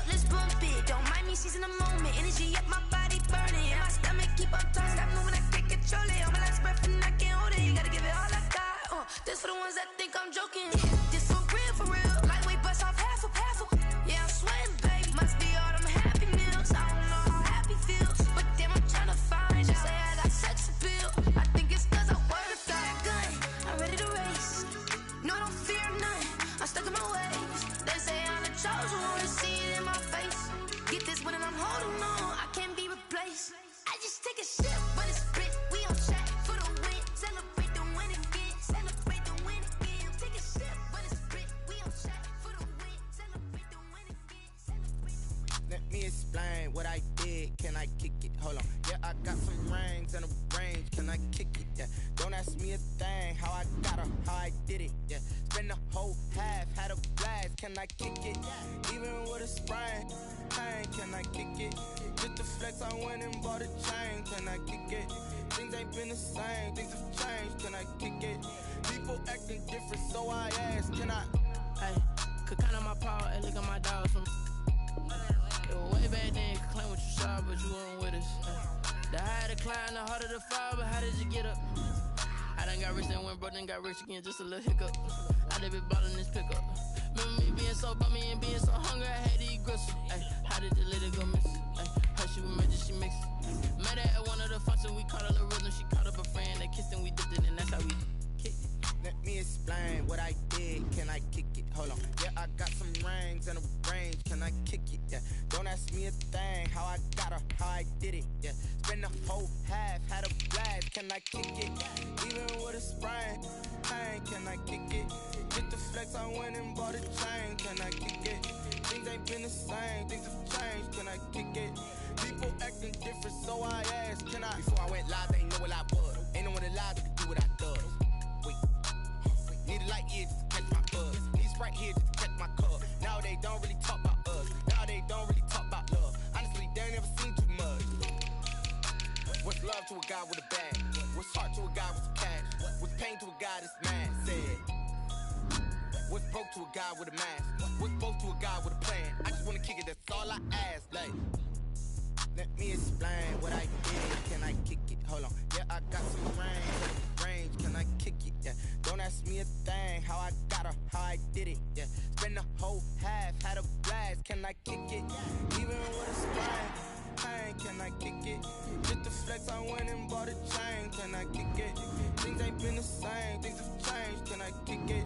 let's bump it. Don't mind me seizing the moment, energy up my body burning. And my stomach keep up tight, stop moving, I can't control it. On my last breath and I can't hold it, you gotta give it all I got. This for the ones that think I'm joking. This for real, lightweight bust off half a. Yeah, I'm sweating, baby, must be all them happy meals. I don't know how happy feels, but damn, I'm trying to find out. Say I got sex appeal, I think it's cause I wear the fire gun. I'm ready to race, no, I don't fear none, I'm stuck in my ways. They say I'm the chosen one, see it in my face. Get this one and I'm holding on, I can't be replaced. I just take a sip, but it's Brit, we on track for the win. Celebrate the win again, celebrate the win again. Take a sip, but it's Brit, we on track for the win. Celebrate the win again, celebrate the win. Let me explain what I did. Can I kick it? Hold on. Yeah, I got some rings and a range. Can I kick it? Yeah. Don't ask me a thing. How I got her, how I did it. Yeah. Spend the whole half, had a blast. Can I kick it? Even with a sprain. Pain, can I kick it? Just the flex, I went and bought a chain. Can I kick it? Things ain't been the same. Things have changed. Can I kick it? People acting different, so I ask. Can I? Hey, could count on my power and look at my dogs from. It was way back then, could claim what you saw, but you weren't with us. The higher the climb, the harder the fall, but how did you get up? I done got rich and went broke, then got rich again, just a little hiccup. I done been ballin' this pickup. Remember me being so bummy and being so hungry, I had to eat gristle. Ay, how did the lady go miss? Ay, how she was magic, she mixed. Met her at one of the functions, we caught her the rhythm, she caught up a friend, they kissed and we dipped it, and that's how we kicked it. Let me explain what I did. Can I kick it? Hold on. Yeah, I got some rings and a range. Can I kick it? Yeah. Don't ask me a thing. How I got her, how I did it. Yeah. Spend the whole half, had a blast. Can I kick it? Even with a sprain. Pain, can I kick it? Get the flex, I went and bought a chain. Can I kick it? Things ain't been the same. Things have changed. Can I kick it? People acting different, so I asked. Can I? Before I went live, they ain't know what I was. Ain't no one alive that could do what I does. Wait. Need a light here just to catch my buzz. Need Sprite here just to catch my cup. Now they don't really talk about us. Now they don't really talk about love. Honestly, they ain't never seen too much. What's love to a guy with a bag? What's heart to a guy with some cash? What's pain to a guy that's mad? Said. What's broke to a guy with a mask? What's broke to a guy with a plan? I just wanna kick it, that's all I ask. Like, let me explain what I did. Can I kick it? Hold on. Yeah, I got some range. Can I kick it? Yeah. Don't ask me a thing. How I got her, how I did it. Yeah. Spend the whole half, had a blast. Can I kick it? Even with a sprain. Pain, can I kick it? Just the flex, I went and bought a chain. Can I kick it? Things ain't been the same. Things have changed. Can I kick it?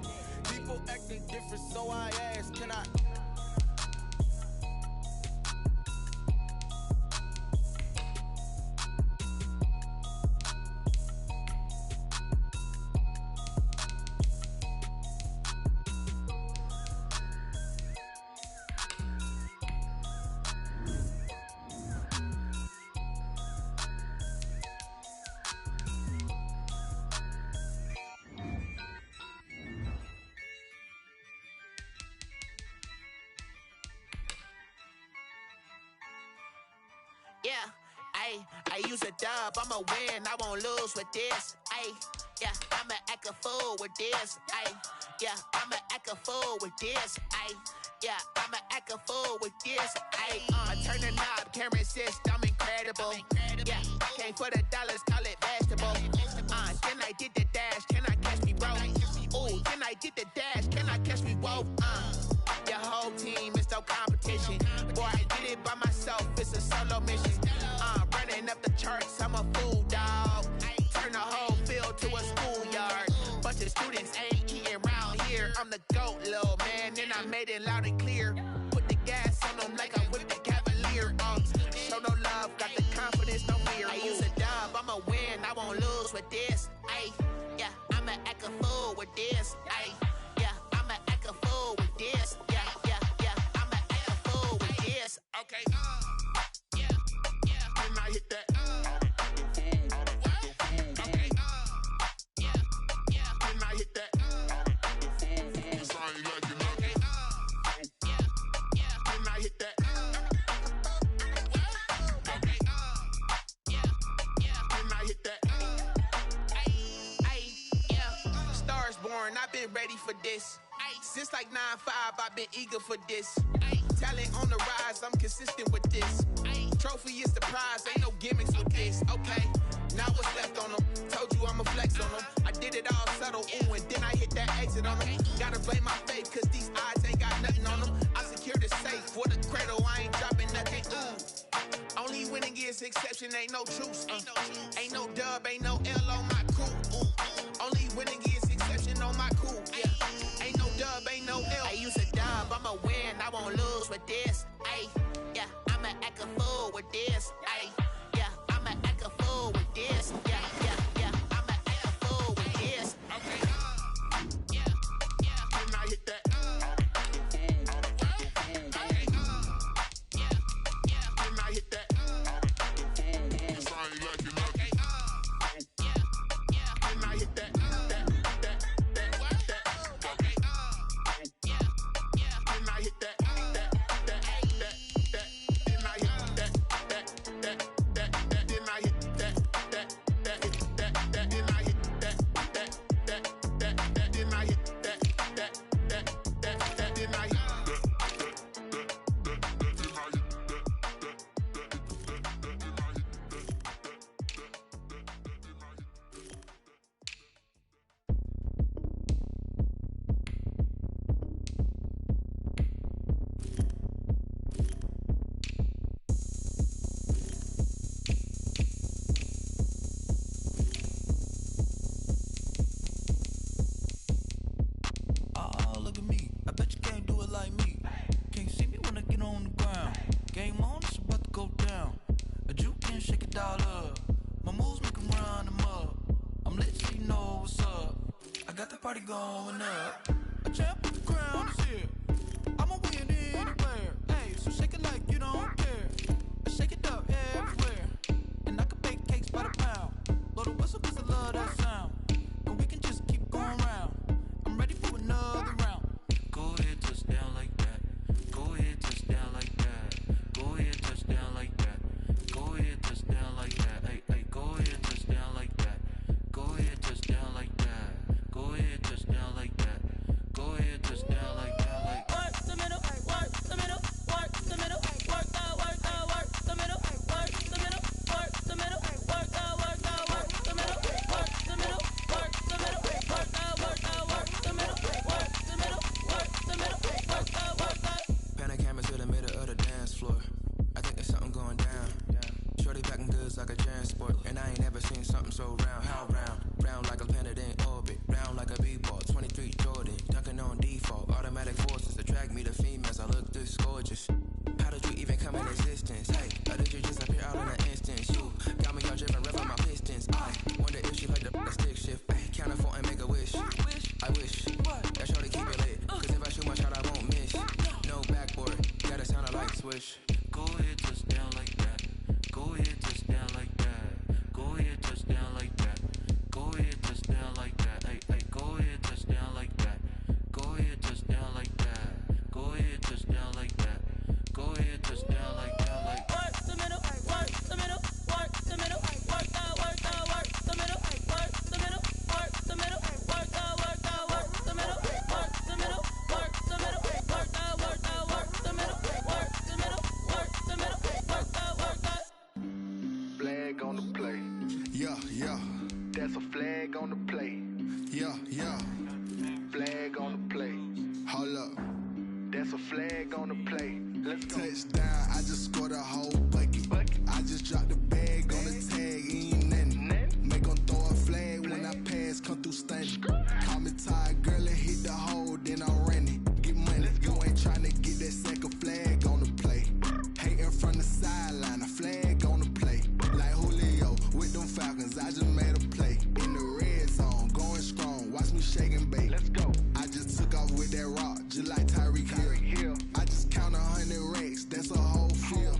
People acting different, so I ask. Can I? Yeah, I use a dub, I'ma win, I won't lose with this. Yeah, I'ma act a fool with this. Yeah, I'ma act a fool with this. Yeah, I'ma act a fool with this. I turn the knob, camera assist, I'm incredible. Yeah, came for the dollars, call it vegetable. Then I did the dash, can I catch me, bro? Ooh, then I did the dash, can I catch me, whoa? Your whole team is no competition. Boy, I did it by myself, it's a solo mission. Running up the charts, I'm a fool, dog. Turn the whole field to a schoolyard. Bunch of students ain't eating round here. I'm the GOAT, little man, and I made it loud and clear. Put the gas on them like I'm with the Cavalier. Show no love, got the confidence, no fear. I use a dub, I'ma win, I won't lose with this. Yeah, I'ma act a fool with this. born, I've been ready for this. Since like 9-5, I've been eager for this. Talent on the rise, I'm consistent with this. Trophy is the prize, ain't no gimmicks with this. Okay, now what's left on them? Told you I'ma flex on them. I did it all subtle, ooh, and then I hit that exit on them. Gotta blame my faith, cause these odds ain't got nothing on them. I secured the safe for the cradle, I ain't dropping nothing, ooh. Only winning is exception, ain't no truce. Ain't no dub, ain't no L on my crew. Only winning is exception on my crew. Yeah. Ain't no dub, ain't no L. I use a dub, I'ma win, I won't lose with this. Ay, yeah, I'ma act a fool with this. Ay, yeah, I'ma act a fool with this. Yeah, I'ma act a fool with this. Okay. Yeah, and I hit that. And I hit that. Party going up. A champ with the crown is here. I'ma win anywhere. Hey, so shake it like you don't care. I shake it up everywhere. And I can bake cakes by the pound. Blow the whistle cause I love that sound. And we can just keep going round. I'm ready for another round. Go ahead, touch down like that. Go ahead, touch down like that. Go ahead, touch down like that. Go ahead, touch down like that. Hey, hey, go ahead, touch down like that. Go ahead, touch down like that. Go ahead, touch down like that. Go ahead, touch down like that. Like work the middle, work the middle, work the middle, work the middle, work the middle, work the middle, work the middle, work the middle, work the middle, work the middle, work the middle, work the middle, work the pan a camera to the middle of the dance floor. I think there's something going down. Shorty packing goods like a transport, and I ain't never seen something so round. How round? Round like a planet in orbit. Round like a b-ball, 23 Jordan, dunking on default. Automatic forces attract me to females, I look this gorgeous. How did you even come in existence? Hey, or did you just appear out in an instance? You got me all driven, revving my pistons. I wonder if she like the stick shift. Hey, count it 4 and make a wish. I wish that shorty keep it lit, cause if I shoot my shot I won't miss. No backboard, gotta sound like swish. Go ahead, touch down like that. Go ahead, touch down like that. Go ahead, touch down like that. Go ahead, touch down like that. Hey, hey, go ahead, touch down like that. Go ahead, touch down like that. Go ahead, touch down like that. Go ahead, touch down like that. Like work the middle, work the middle, work the middle, work the middle, work the middle, work the middle, work the middle, work the middle, work the middle, work the middle, work the middle, work the middle, work the middle, work the flag on the play. Yeah, yeah. That's a flag on the play. Yeah, yeah. Flag on the play. Hold up. That's a flag on the play. Let's go. Touchdown, I just scored a whole bucket. I just dropped the bag on the tag, ain't nothing. Make them throw a flag when I pass, come through stunning. Call me tired, girl, and hit the hole, then I'm running. Get money, you ain't tryna get that second flag on the play. Hating from the sideline, a flag on the play. Like Julio with them Falcons, I just made a play. In the red zone, going strong, watch me shake and bake. Let's go. I just took off with that rock, just like Tyreek Hill. I just count 100 racks, that's a whole field.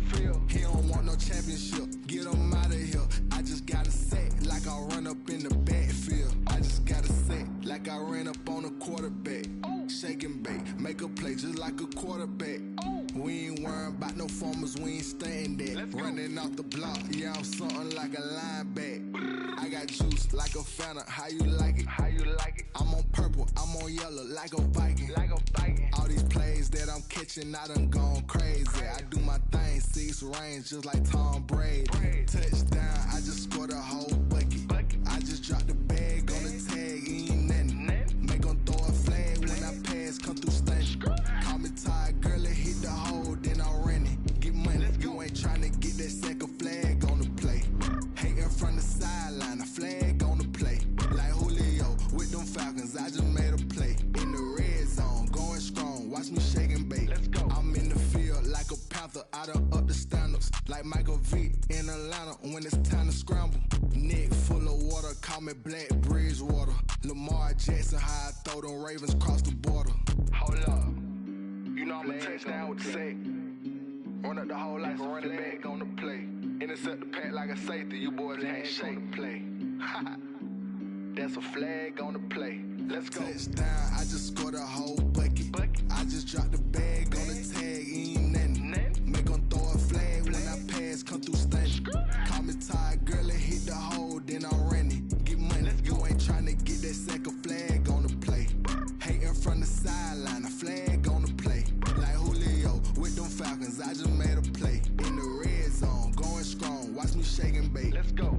He don't want no championship, get him out of here. I just gotta set like I run up in the backfield. I just gotta set like I ran up on a quarterback. Shake and bake, make a play just like a quarterback. We ain't worrying about no farmers, we ain't staying there. Running off the block, yeah, I'm something like a linebacker. I got juice like a Fanta, how you like it? How you like it? I'm on purple, I'm on yellow, like a Viking. Like a Viking. All these plays that I'm catching, I done gone crazy. I do my thing, 6 range, just like Tom Brady. Touchdown, I just scored a whole bucket. I just dropped the bag on the tag, ain't nothing. Make 'em throw a flag when I pass, come through stunning. Call me tired, girl, it hit the hole, then I ran it. Get money, you ain't tryna get that second flag on the play. Hating from the sideline, a flag on the play. Like Julio with them Falcons, I just made a play. In the red zone, going strong, watch me shake and bake. Let's go. I'm in the field like a panther, I done up the standards. Like Michael Vick in Atlanta when it's time to scramble. Neck full of water, call me Black Bridgewater. Lamar Jackson, how I throw them Ravens cross the border. Hold up, you know I'm a touchdown with the sack. Run up the whole like a running back on the play. Intercept the pack like a safety, you boys ain't shake the play. That's a flag on the play. Let's go. Touchdown, I just scored a whole bucket. I just dropped the bag on the tag, ain't nothing. Make 'em throw a flag when I pass, come through stunning. Call me tired, girl, it hit the hole, then I ran it. Get money, you ain't tryna get that second flag on the play. Hating from the sideline, a flag on the play. Like Julio with them Falcons, I just made a play. In the red zone, going strong, watch me shake and bake. Let's go.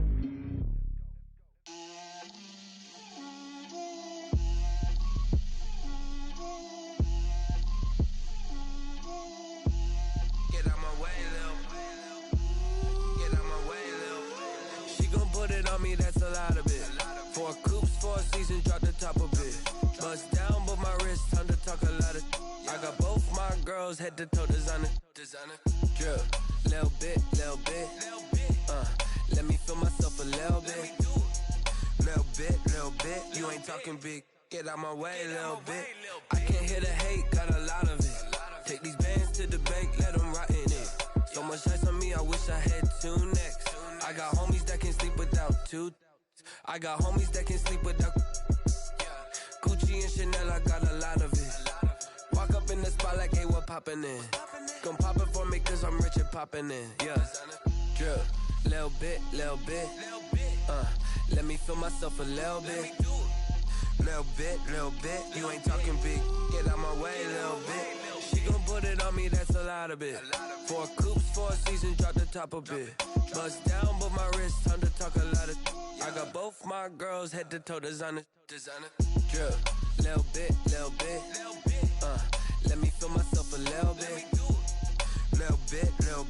Me, that's a lot of it. 4 coops, 4 seasons, drop the top of it. Bust down, but my wrist, time to talk a lot of. I got both my girls, head to toe designer. Drip, little bit. Let me feel myself a little bit. Little bit. You ain't talking big. Get out my way, little bit. I can't hear the hate, got a lot of it. Take these bands to the bank, let them rot in it. So much ice on me, I wish I had 2 necks. I got homies that can sleep without 2. I got homies that can sleep without Gucci and Chanel, I got a lot of it. Walk up in the spot like, hey, what poppin' in? Gon' pop it for me cause I'm rich and poppin' in. Yeah, drip, little bit. Let me feel myself a little bit. Little bit. You ain't talking big. Get out my way, little bit. She gon' put it on me, that's a lot of it. 4 coops, 4 seasons, drop the top a bit. Bust down, but my wrist, time to talk a lot of. I got both my girls, head to toe designer. Drip, little bit. Let me feel myself a little bit. Little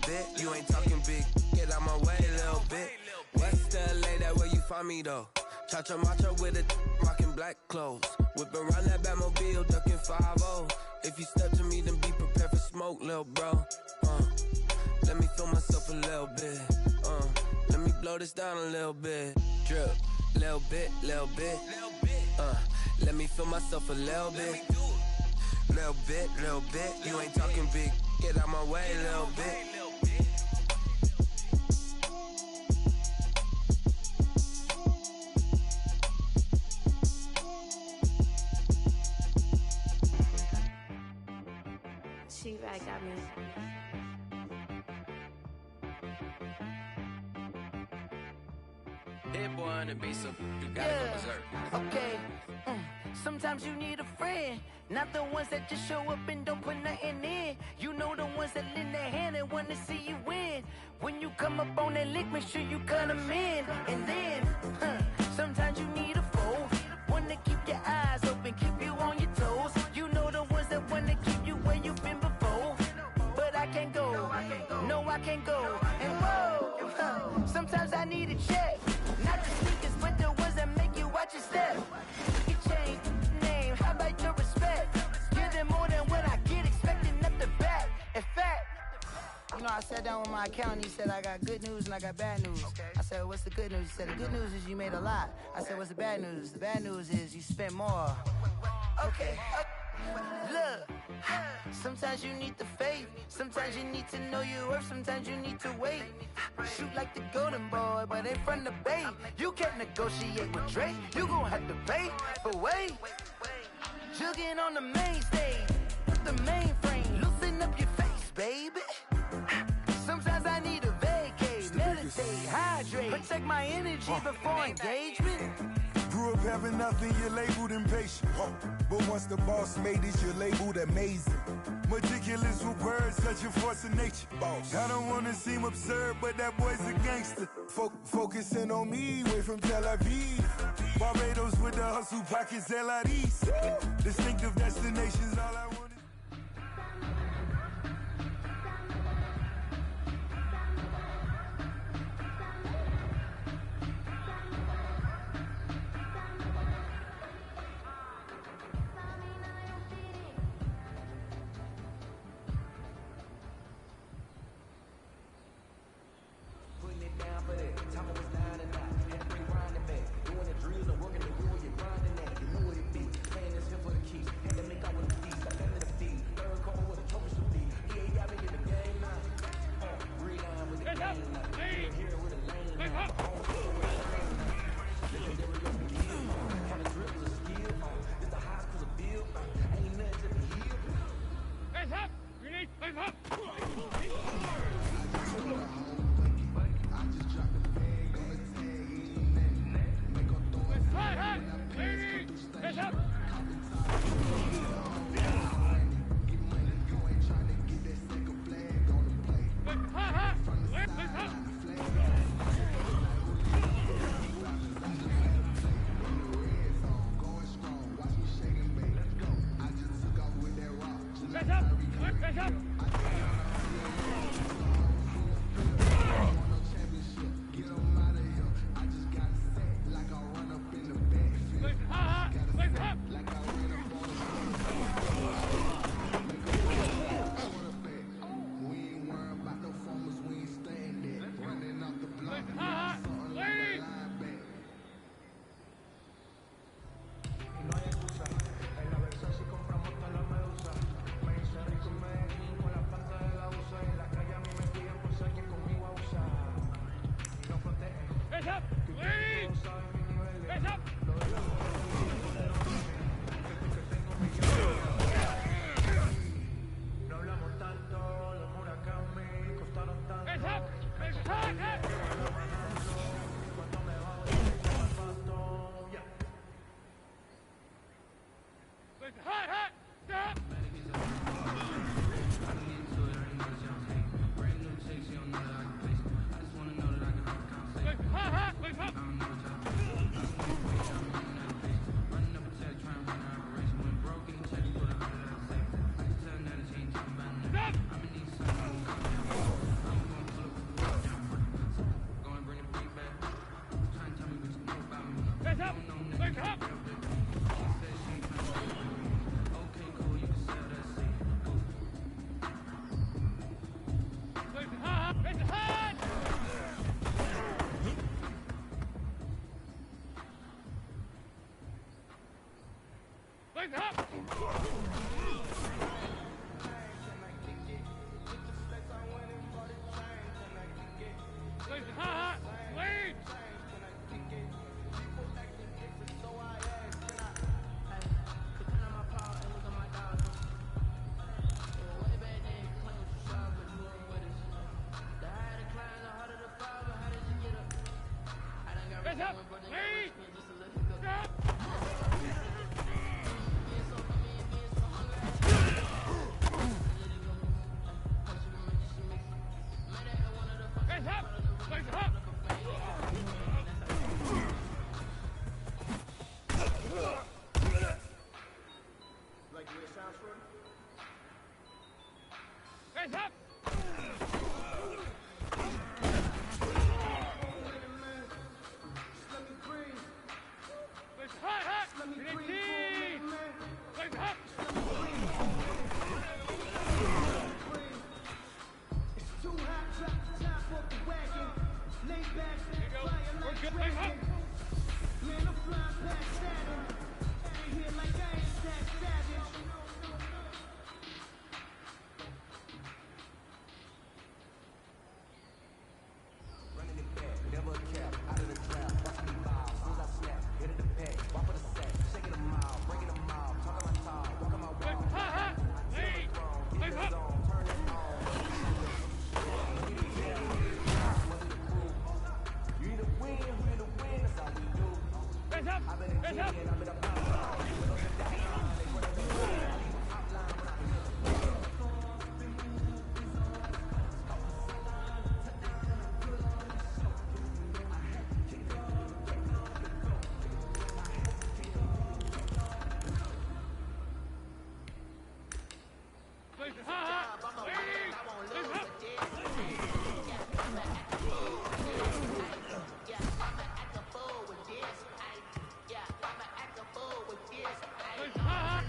bit. You ain't talking big. Get out my way, little bit. West LA, that where you find me though. Cha-cha matcha with a rockin' black clothes. Whip around that Batmobile, ducking 5-0. If you step to me, then be prepared for smoke, lil' bro. Let me feel myself a little bit. Let me blow this down a little bit. Drip, little bit. Let me feel myself a little bit. Little bit. You ain't talking big. Get out my way, little bit. She right got me. Hit boy on the beat, so you gotta go berserk. Okay. Sometimes you need a friend, not the ones that just show up and don't put nothing in. You know the ones that lend their hand and wanna see you win. When you come up on that lick, make sure you cut them in. And then, sometimes you need a foe, one to keep your eyes open, keep you on your toes. You know the ones that wanna keep you where you've been before. But I can't go, no I can't go. And whoa, sometimes I need a check. Not the sneakers, but the ones that make you watch your step. You change name, how about your respect? Give them more than what I get, expecting nothing back. In fact, you know, I sat down with my accountant, he said I got good news and I got bad news. I said, what's the good news? He said, the good news is you made a lot. I said, what's the bad news? The bad news is you spent more. Okay. Look, sometimes you need the faith, sometimes you need to know your worth, sometimes you need to wait. Shoot like the golden boy, but ain't from the bay. You can't negotiate with Drake, you gon' have to pay. But wait, jugging on the main stage, the mainframe, loosen up your face, baby. Sometimes I need a vacate, meditate, hydrate, protect my energy before engagement. Grew up having nothing, you're labeled impatient. But once the boss made it, you're labeled amazing. Meticulous with words, such a force of nature. I don't wanna seem absurd, but that boy's a gangster. Focusing on me, way from Tel Aviv. Barbados with the hustle pockets, LIDs. Distinctive destinations, all I want.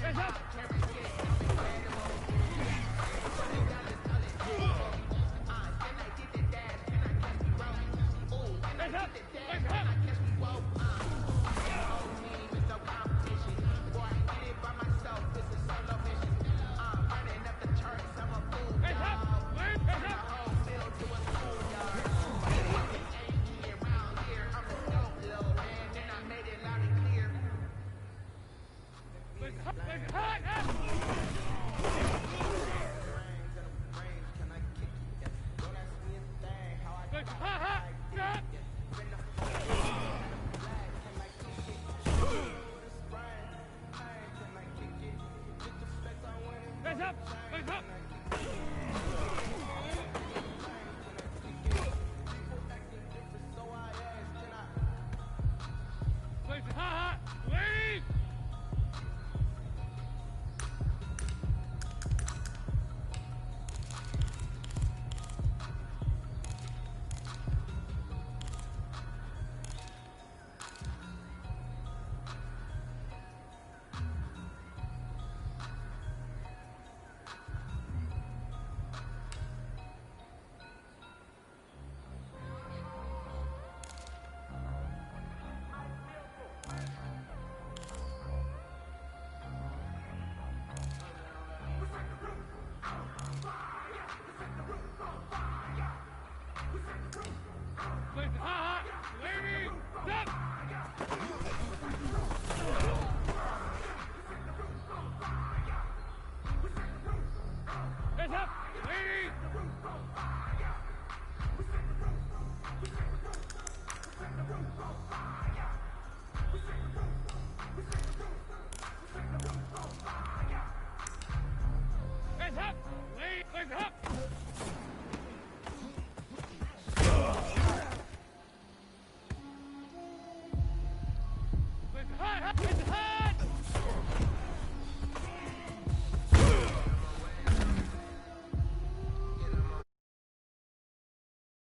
It's high!